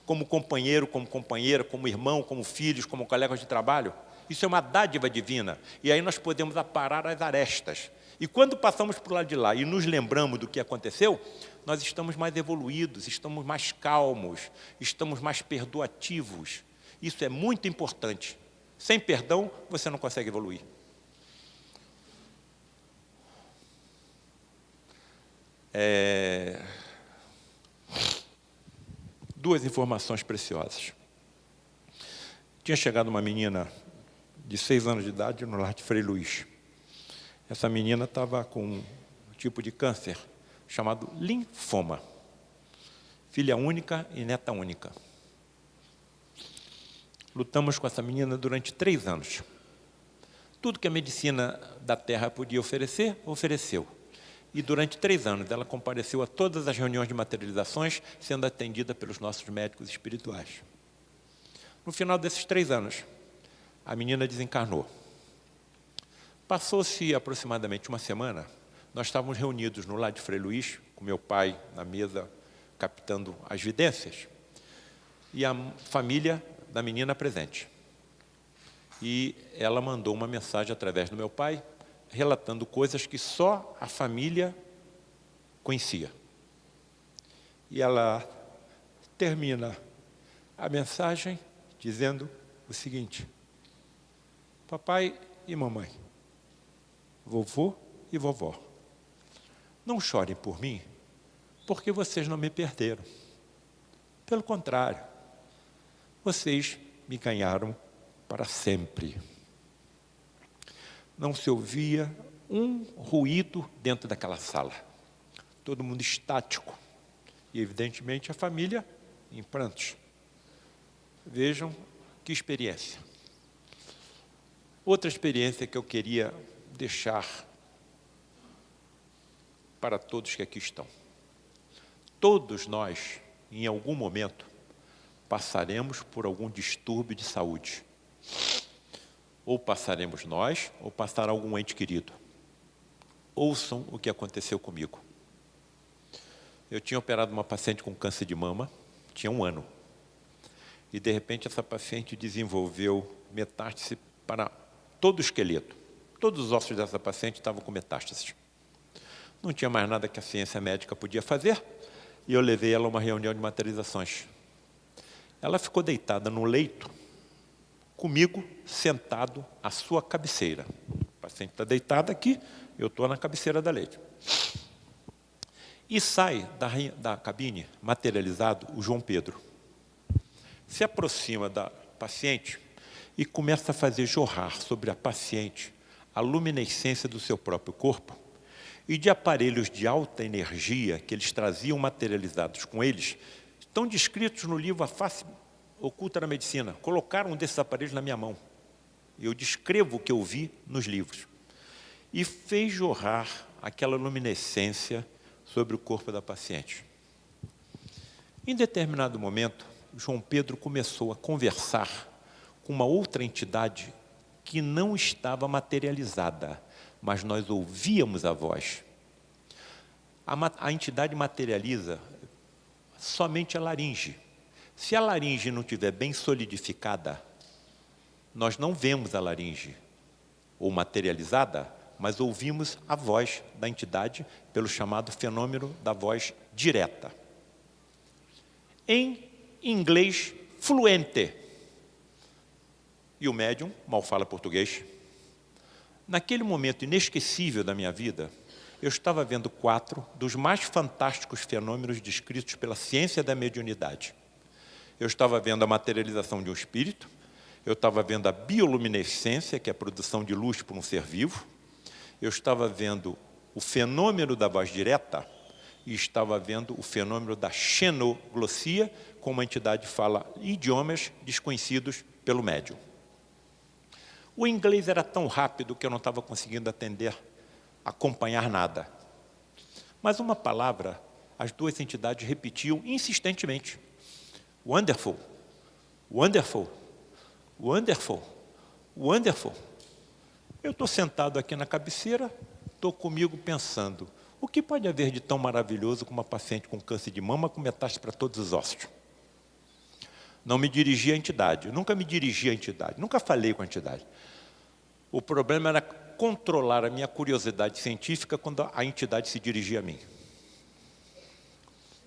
Como companheiro, como companheira, como irmão, como filhos, como colegas de trabalho. Isso é uma dádiva divina. E aí nós podemos aparar as arestas. E quando passamos para o lado de lá e nos lembramos do que aconteceu, nós estamos mais evoluídos, estamos mais calmos, estamos mais perdoativos. Isso é muito importante. Sem perdão, você não consegue evoluir. Duas informações preciosas. Tinha chegado uma menina de 6 anos de idade no lar de Frei Luís. Essa menina estava com um tipo de câncer chamado linfoma. Filha única e neta única. Lutamos com essa menina durante 3 anos. Tudo que a medicina da Terra podia oferecer, ofereceu. E durante 3 anos ela compareceu a todas as reuniões de materializações, sendo atendida pelos nossos médicos espirituais. No final desses 3 anos, a menina desencarnou. Passou-se aproximadamente uma semana, nós estávamos reunidos no lar de Frei Luís, com meu pai na mesa, captando as vidências, e a família da menina presente. E ela mandou uma mensagem através do meu pai, relatando coisas que só a família conhecia. E ela termina a mensagem dizendo o seguinte: papai e mamãe, vovô e vovó, não chorem por mim, porque vocês não me perderam. Pelo contrário, vocês me ganharam para sempre. Não se ouvia um ruído dentro daquela sala. Todo mundo estático. E, evidentemente, a família em prantos. Vejam que experiência. Outra experiência que eu queria deixar para todos que aqui estão. Todos nós, em algum momento, passaremos por algum distúrbio de saúde. Ou passaremos nós, ou passará algum ente querido. Ouçam o que aconteceu comigo. Eu tinha operado uma paciente com câncer de mama, tinha 1 ano. E, de repente, essa paciente desenvolveu metástase para todo o esqueleto. Todos os ossos dessa paciente estavam com metástases. Não tinha mais nada que a ciência médica podia fazer, e eu levei ela a uma reunião de materializações. Ela ficou deitada no leito, comigo, sentado à sua cabeceira. O paciente está deitado aqui, eu estou na cabeceira da leite. E sai da cabine, materializado, o João Pedro. Se aproxima da paciente e começa a fazer jorrar sobre a paciente a luminescência do seu próprio corpo e de aparelhos de alta energia que eles traziam materializados com eles, estão descritos no livro A Face Oculta da Medicina. Colocaram um desses aparelhos na minha mão. Eu descrevo o que eu vi nos livros. E fez jorrar aquela luminescência sobre o corpo da paciente. Em determinado momento, João Pedro começou a conversar com uma outra entidade que não estava materializada, mas nós ouvíamos a voz. A entidade materializa somente a laringe. Se a laringe não estiver bem solidificada, nós não vemos a laringe ou materializada, mas ouvimos a voz da entidade pelo chamado fenômeno da voz direta. Em inglês fluente. E o médium mal fala português. Naquele momento inesquecível da minha vida, eu estava vendo 4 dos mais fantásticos fenômenos descritos pela ciência da mediunidade. Eu estava vendo a materialização de um espírito, eu estava vendo a bioluminescência, que é a produção de luz por um ser vivo, eu estava vendo o fenômeno da voz direta e estava vendo o fenômeno da xenoglossia, como a entidade fala idiomas desconhecidos pelo médium. O inglês era tão rápido que eu não estava conseguindo acompanhar nada. Mas uma palavra, as 2 entidades repetiam insistentemente. Wonderful, wonderful, wonderful, wonderful. Eu estou sentado aqui na cabeceira, estou comigo pensando, o que pode haver de tão maravilhoso com uma paciente com câncer de mama com metástase para todos os ossos? Não me dirigi à entidade, nunca me dirigi à entidade, nunca falei com a entidade. O problema era controlar a minha curiosidade científica quando a entidade se dirigia a mim.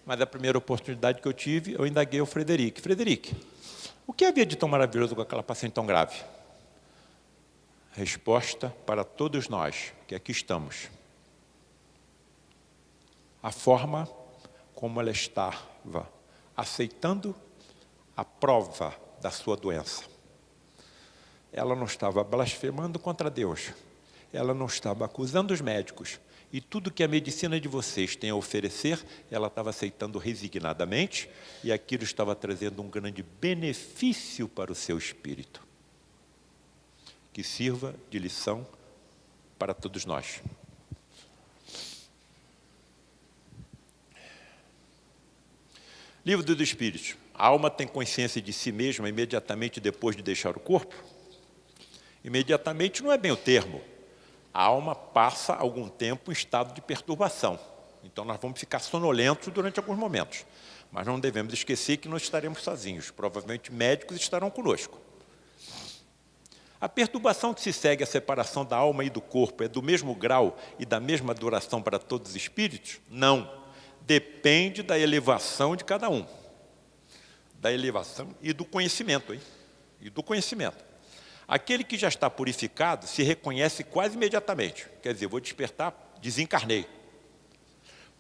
Mas a primeira oportunidade que eu tive, eu indaguei ao Frederic. Frederic, o que havia de tão maravilhoso com aquela paciente tão grave? Resposta para todos nós que aqui estamos. A forma como ela estava aceitando a prova da sua doença. Ela não estava blasfemando contra Deus. Ela não estava acusando os médicos. E tudo que a medicina de vocês tem a oferecer, ela estava aceitando resignadamente, e aquilo estava trazendo um grande benefício para o seu espírito, que sirva de lição para todos nós. Livro dos Espíritos. A alma tem consciência de si mesma imediatamente depois de deixar o corpo? Imediatamente não é bem o termo. A alma passa algum tempo em estado de perturbação. Então nós vamos ficar sonolentos durante alguns momentos. Mas não devemos esquecer que não estaremos sozinhos. Provavelmente médicos estarão conosco. A perturbação que se segue à separação da alma e do corpo é do mesmo grau e da mesma duração para todos os espíritos? Não. Depende da elevação de cada um. Da elevação e do conhecimento. E do conhecimento. Aquele que já está purificado se reconhece quase imediatamente. Quer dizer, vou despertar, desencarnei.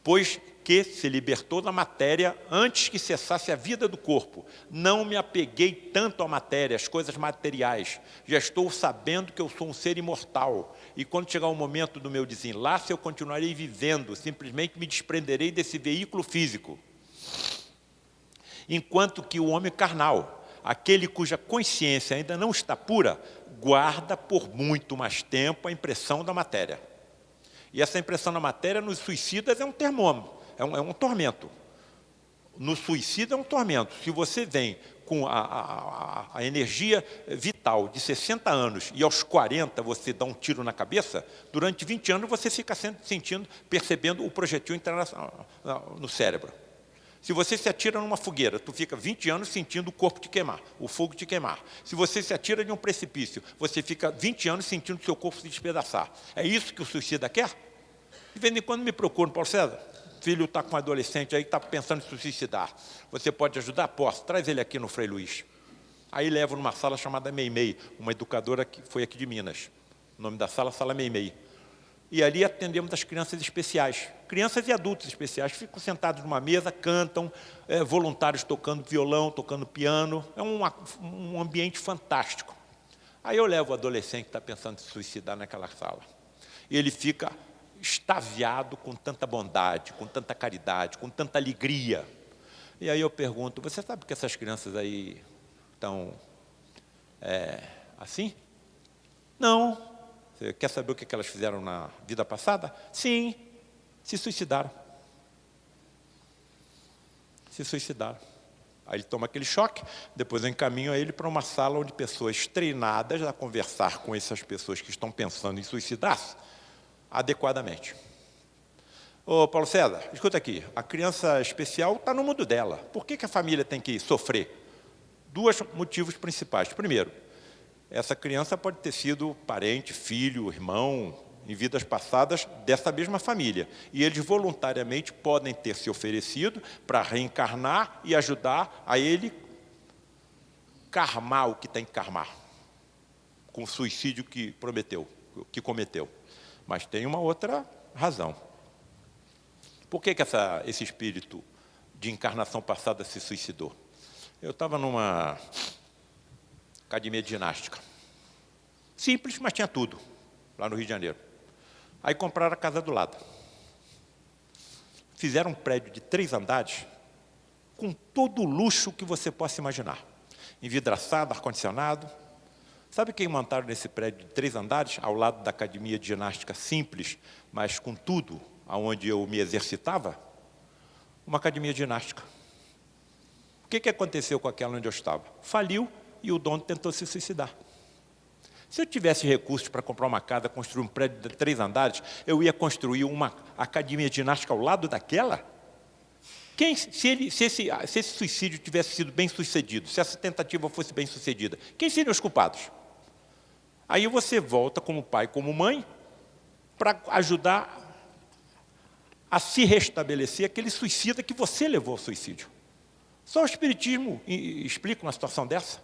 Pois que se libertou da matéria antes que cessasse a vida do corpo. Não me apeguei tanto à matéria, às coisas materiais. Já estou sabendo que eu sou um ser imortal. E quando chegar o momento do meu desenlace, eu continuarei vivendo. Simplesmente me desprenderei desse veículo físico. Enquanto que o homem carnal, aquele cuja consciência ainda não está pura, guarda por muito mais tempo a impressão da matéria. E essa impressão da matéria nos suicidas é um termômetro, é um tormento. No suicida é um tormento. Se você vem com a energia vital de 60 anos e aos 40 você dá um tiro na cabeça, durante 20 anos você fica sentindo, percebendo o projetil entrar no cérebro. Se você se atira numa fogueira, tu fica 20 anos sentindo o corpo te queimar, o fogo te queimar. Se você se atira de um precipício, você fica 20 anos sentindo o seu corpo se despedaçar. É isso que o suicida quer? De vez em quando me procuram, Paulo César, filho está com um adolescente aí, está pensando em se suicidar. Você pode ajudar? Posso. Traz ele aqui no Frei Luiz. Aí levo numa sala chamada Meimei, uma educadora que foi aqui de Minas. O nome da sala, Sala Meimei. E ali atendemos as crianças especiais. Crianças e adultos especiais ficam sentados numa mesa, cantam, voluntários tocando violão, tocando piano. É um ambiente fantástico. Aí eu levo o adolescente que está pensando em se suicidar naquela sala. E ele fica extasiado com tanta bondade, com tanta caridade, com tanta alegria. E aí eu pergunto, você sabe que essas crianças aí estão assim? Não. Você quer saber o que elas fizeram na vida passada? Sim, se suicidaram. Se suicidaram. Aí ele toma aquele choque, depois eu encaminho ele para uma sala onde pessoas treinadas a conversar com essas pessoas que estão pensando em suicidar-se adequadamente. Ô, Paulo César, escuta aqui, a criança especial está no mundo dela. Por que a família tem que sofrer? Dois motivos principais. Primeiro, essa criança pode ter sido parente, filho, irmão, em vidas passadas dessa mesma família. E eles voluntariamente podem ter se oferecido para reencarnar e ajudar a ele karmar o que tem que karmar, com o suicídio que cometeu. Mas tem uma outra razão. Por que esse espírito de encarnação passada se suicidou? Eu estava numa academia de ginástica. Simples, mas tinha tudo, lá no Rio de Janeiro. Aí compraram a casa do lado. Fizeram um prédio de 3 andares, com todo o luxo que você possa imaginar. Envidraçado, ar-condicionado. Sabe quem montaram nesse prédio de 3 andares, ao lado da academia de ginástica simples, mas com tudo, onde eu me exercitava? Uma academia de ginástica. O que aconteceu com aquela onde eu estava? Faliu e o dono tentou se suicidar. Se eu tivesse recursos para comprar uma casa, construir um prédio de 3 andares, eu ia construir uma academia de ginástica ao lado daquela? Se esse suicídio tivesse sido bem sucedido, se essa tentativa fosse bem sucedida, quem seriam os culpados? Aí você volta como pai, como mãe, para ajudar a se restabelecer aquele suicida que você levou ao suicídio. Só o Espiritismo explica uma situação dessa.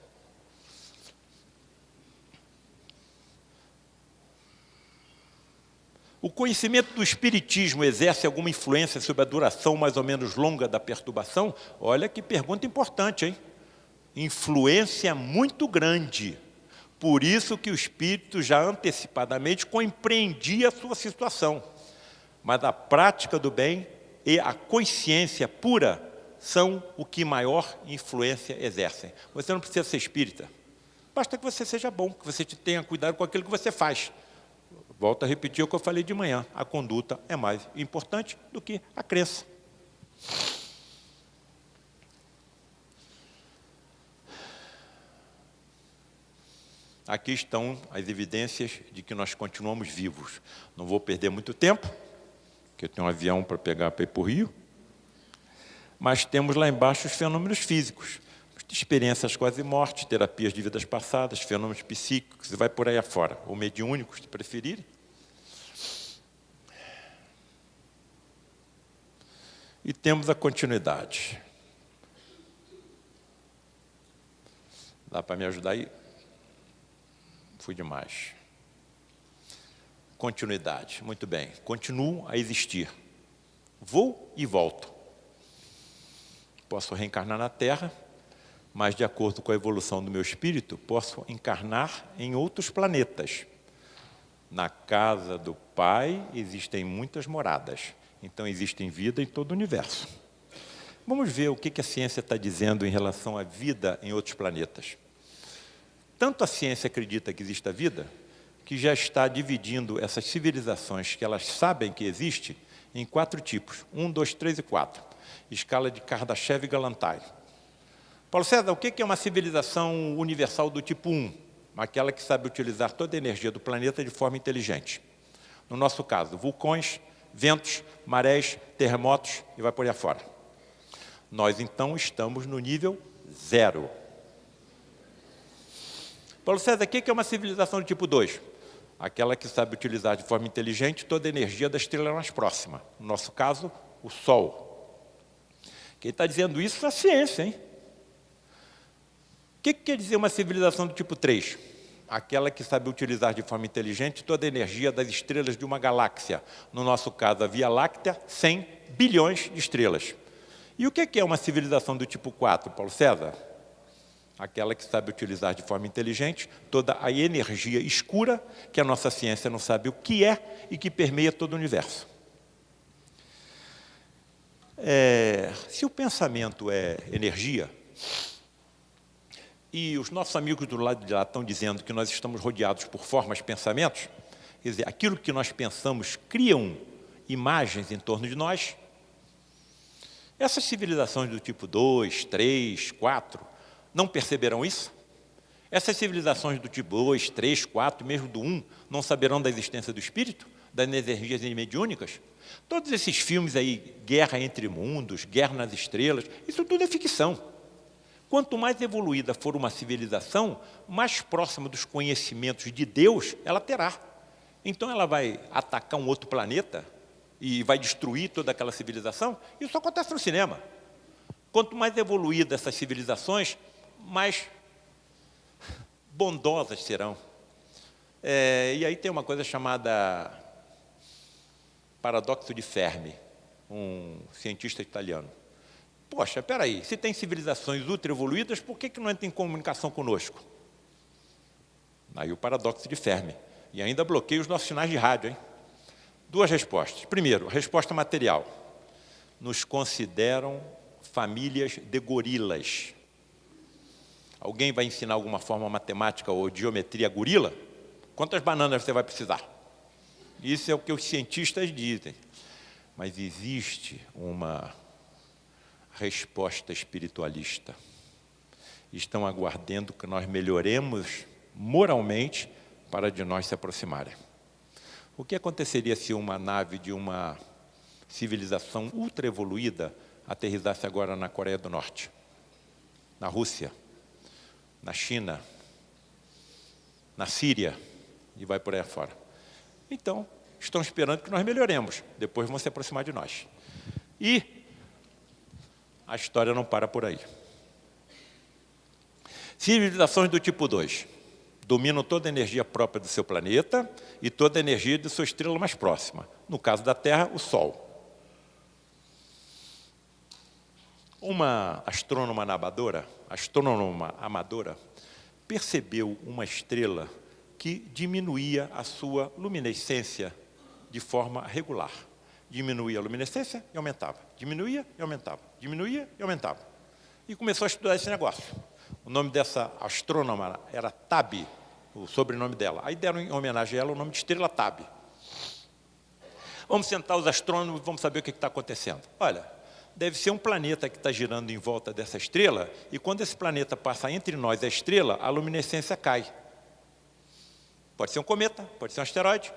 O conhecimento do Espiritismo exerce alguma influência sobre a duração mais ou menos longa da perturbação? Olha que pergunta importante, hein? Influência muito grande. Por isso que o Espírito já antecipadamente compreendia a sua situação. Mas a prática do bem e a consciência pura são o que maior influência exercem. Você não precisa ser espírita. Basta que você seja bom, que você tenha cuidado com aquilo que você faz. Volto a repetir o que eu falei de manhã. A conduta é mais importante do que a crença. Aqui estão as evidências de que nós continuamos vivos. Não vou perder muito tempo, porque eu tenho um avião para pegar para ir para o Rio. Mas temos lá embaixo os fenômenos físicos. Experiências quase morte, terapias de vidas passadas, fenômenos psíquicos, e vai por aí afora, ou mediúnicos, se preferirem. E temos a continuidade. Dá para me ajudar aí? Fui demais. Continuidade, muito bem. Continuo a existir. Vou e volto. Posso reencarnar na Terra, mas, de acordo com a evolução do meu espírito, posso encarnar em outros planetas. Na casa do Pai existem muitas moradas, então existe vida em todo o universo. Vamos ver o que a ciência está dizendo em relação à vida em outros planetas. Tanto a ciência acredita que existe a vida, que já está dividindo essas civilizações que elas sabem que existe em 4 tipos, 1, 2, 3 e 4, escala de Kardashev e Galantai. Paulo César, o que é uma civilização universal do tipo 1? Aquela que sabe utilizar toda a energia do planeta de forma inteligente. No nosso caso, vulcões, ventos, marés, terremotos e vai por aí afora. Nós, então, estamos no nível 0. Paulo César, o que é uma civilização do tipo 2? Aquela que sabe utilizar de forma inteligente toda a energia da estrela mais próxima. No nosso caso, o Sol. Quem está dizendo isso é a ciência, hein? O que quer dizer uma civilização do tipo 3? Aquela que sabe utilizar de forma inteligente toda a energia das estrelas de uma galáxia. No nosso caso, a Via Láctea, 100 bilhões de estrelas. E o que é uma civilização do tipo 4, Paulo César? Aquela que sabe utilizar de forma inteligente toda a energia escura que a nossa ciência não sabe o que é e que permeia todo o universo. Se o pensamento é energia, e os nossos amigos do lado de lá estão dizendo que nós estamos rodeados por formas, pensamentos, quer dizer, aquilo que nós pensamos criam imagens em torno de nós. Essas civilizações do tipo 2, 3, 4, não perceberão isso? Essas civilizações do tipo 2, 3, 4, mesmo do 1, não saberão da existência do Espírito? das energias mediúnicas. Todos esses filmes aí, Guerra entre Mundos, Guerra nas Estrelas, isso tudo é ficção. Quanto mais evoluída for uma civilização, mais próxima dos conhecimentos de Deus ela terá. Então ela vai atacar um outro planeta e vai destruir toda aquela civilização? Isso acontece no cinema. Quanto mais evoluídas essas civilizações, mais bondosas serão. E aí tem uma coisa chamada paradoxo de Fermi, um cientista italiano. Poxa, espera aí, se tem civilizações ultra evoluídas, por que não entra em comunicação conosco? Aí o paradoxo de Fermi. E ainda bloqueia os nossos sinais de rádio, hein? Duas respostas. Primeiro, resposta material. Nos consideram famílias de gorilas. Alguém vai ensinar alguma forma matemática ou geometria a gorila? Quantas bananas você vai precisar? Isso é o que os cientistas dizem. Mas existe uma resposta espiritualista. Estão aguardando que nós melhoremos moralmente para de nós se aproximarem. O que aconteceria se uma nave de uma civilização ultra evoluída aterrissasse agora na Coreia do Norte, na Rússia, na China, na Síria e vai por aí afora? Então, estão esperando que nós melhoremos, depois vão se aproximar de nós. E a história não para por aí. Civilizações do tipo 2 dominam toda a energia própria do seu planeta e toda a energia de sua estrela mais próxima. No caso da Terra, o Sol. Uma astrônoma amadora, percebeu uma estrela que diminuía a sua luminescência de forma regular. Diminuía a luminescência e aumentava. Diminuía e aumentava. Diminuía e aumentava. E começou a estudar esse negócio. O nome dessa astrônoma era Tabi, o sobrenome dela. Aí deram em homenagem a ela o nome de estrela Tabi. Vamos sentar os astrônomos e vamos saber o que está acontecendo. Olha, deve ser um planeta que está girando em volta dessa estrela, e quando esse planeta passa entre nós e a estrela, a luminescência cai. Pode ser um cometa, pode ser um asteroide,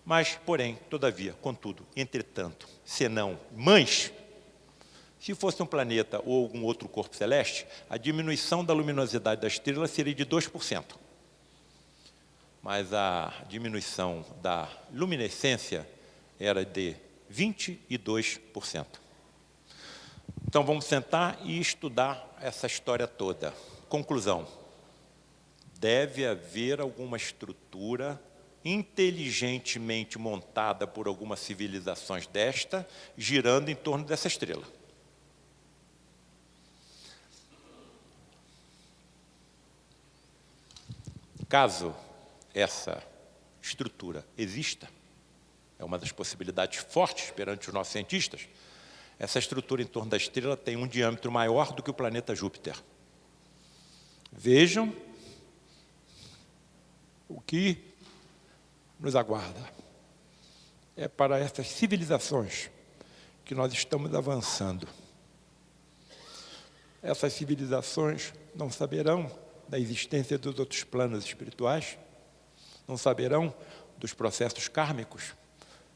mas, porém, todavia, contudo, entretanto, senão, se fosse um planeta ou algum outro corpo celeste, a diminuição da luminosidade da estrela seria de 2%. Mas a diminuição da luminescência era de 22%. Então, vamos sentar e estudar essa história toda. Conclusão. Deve haver alguma estrutura inteligentemente montada por algumas civilizações desta, girando em torno dessa estrela. Caso essa estrutura exista, é uma das possibilidades fortes perante os nossos cientistas, essa estrutura em torno da estrela tem um diâmetro maior do que o planeta Júpiter. Vejam o que nos aguarda. É para essas civilizações que nós estamos avançando. Essas civilizações não saberão da existência dos outros planos espirituais, não saberão dos processos kármicos.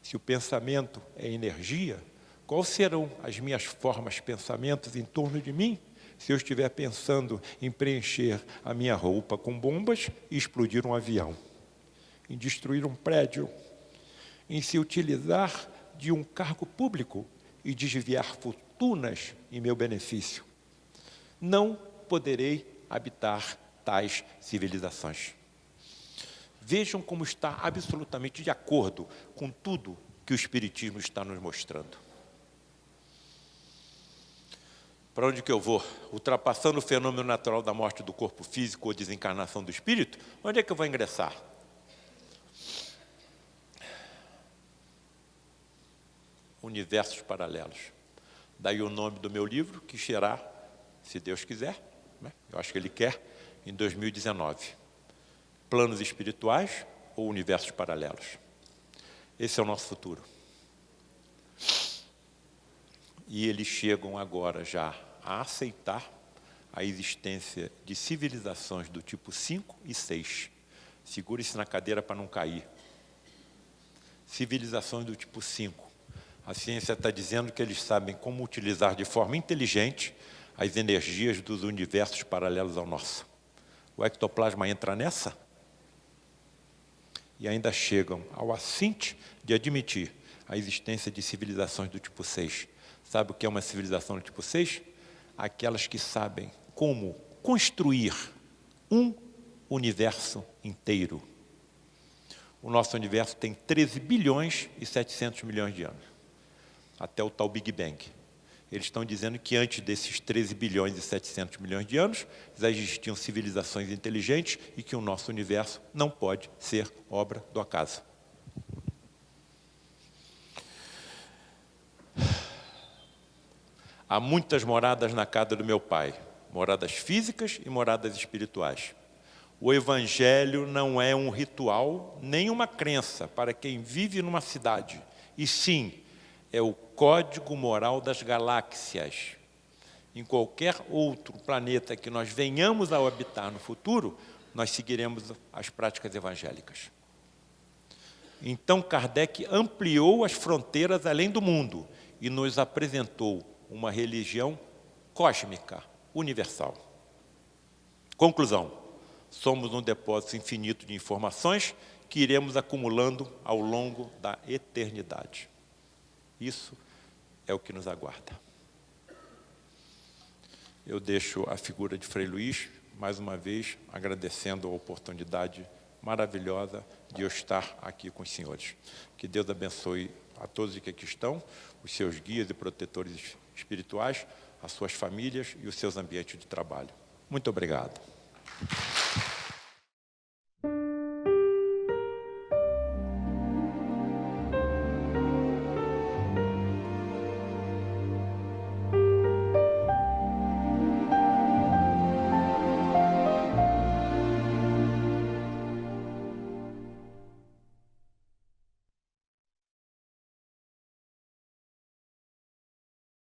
Se o pensamento é energia, quais serão as minhas formas, pensamentos em torno de mim, se eu estiver pensando em preencher a minha roupa com bombas e explodir um avião, em destruir um prédio, em se utilizar de um cargo público e desviar fortunas em meu benefício? Não poderei habitar tais civilizações. Vejam como está absolutamente de acordo com tudo que o Espiritismo está nos mostrando. Para onde que eu vou? Ultrapassando o fenômeno natural da morte do corpo físico ou desencarnação do espírito, onde é que eu vou ingressar? Universos paralelos. Daí o nome do meu livro, que será, se Deus quiser, né? Eu acho que Ele quer, em 2019. Planos espirituais ou universos paralelos. Esse é o nosso futuro. E eles chegam agora já a aceitar a existência de civilizações do tipo 5 e 6. Segure-se na cadeira para não cair. civilizações do tipo 5. A ciência está dizendo que eles sabem como utilizar de forma inteligente as energias dos universos paralelos ao nosso. O ectoplasma entra nessa? E ainda chegam ao assinte de admitir a existência de civilizações do tipo 6. Sabe o que é uma civilização do tipo 6? Aquelas que sabem como construir um universo inteiro. O nosso universo tem 13 bilhões e 700 milhões de anos, até o tal Big Bang. Eles estão dizendo que antes desses 13 bilhões e 700 milhões de anos, já existiam civilizações inteligentes e que o nosso universo não pode ser obra do acaso. Há muitas moradas na casa do meu pai, moradas físicas e moradas espirituais. O Evangelho não é um ritual, nem uma crença para quem vive numa cidade, e sim, é o código moral das galáxias. Em qualquer outro planeta que nós venhamos a habitar no futuro, nós seguiremos as práticas evangélicas. Então, Kardec ampliou as fronteiras além do mundo e nos apresentou uma religião cósmica, universal. Conclusão: somos um depósito infinito de informações que iremos acumulando ao longo da eternidade. Isso é o que nos aguarda. Eu deixo a figura de Frei Luís, mais uma vez, agradecendo a oportunidade maravilhosa de eu estar aqui com os senhores. Que Deus abençoe a todos que aqui estão, os seus guias e protetores espirituais, as suas famílias e os seus ambientes de trabalho. Muito obrigado.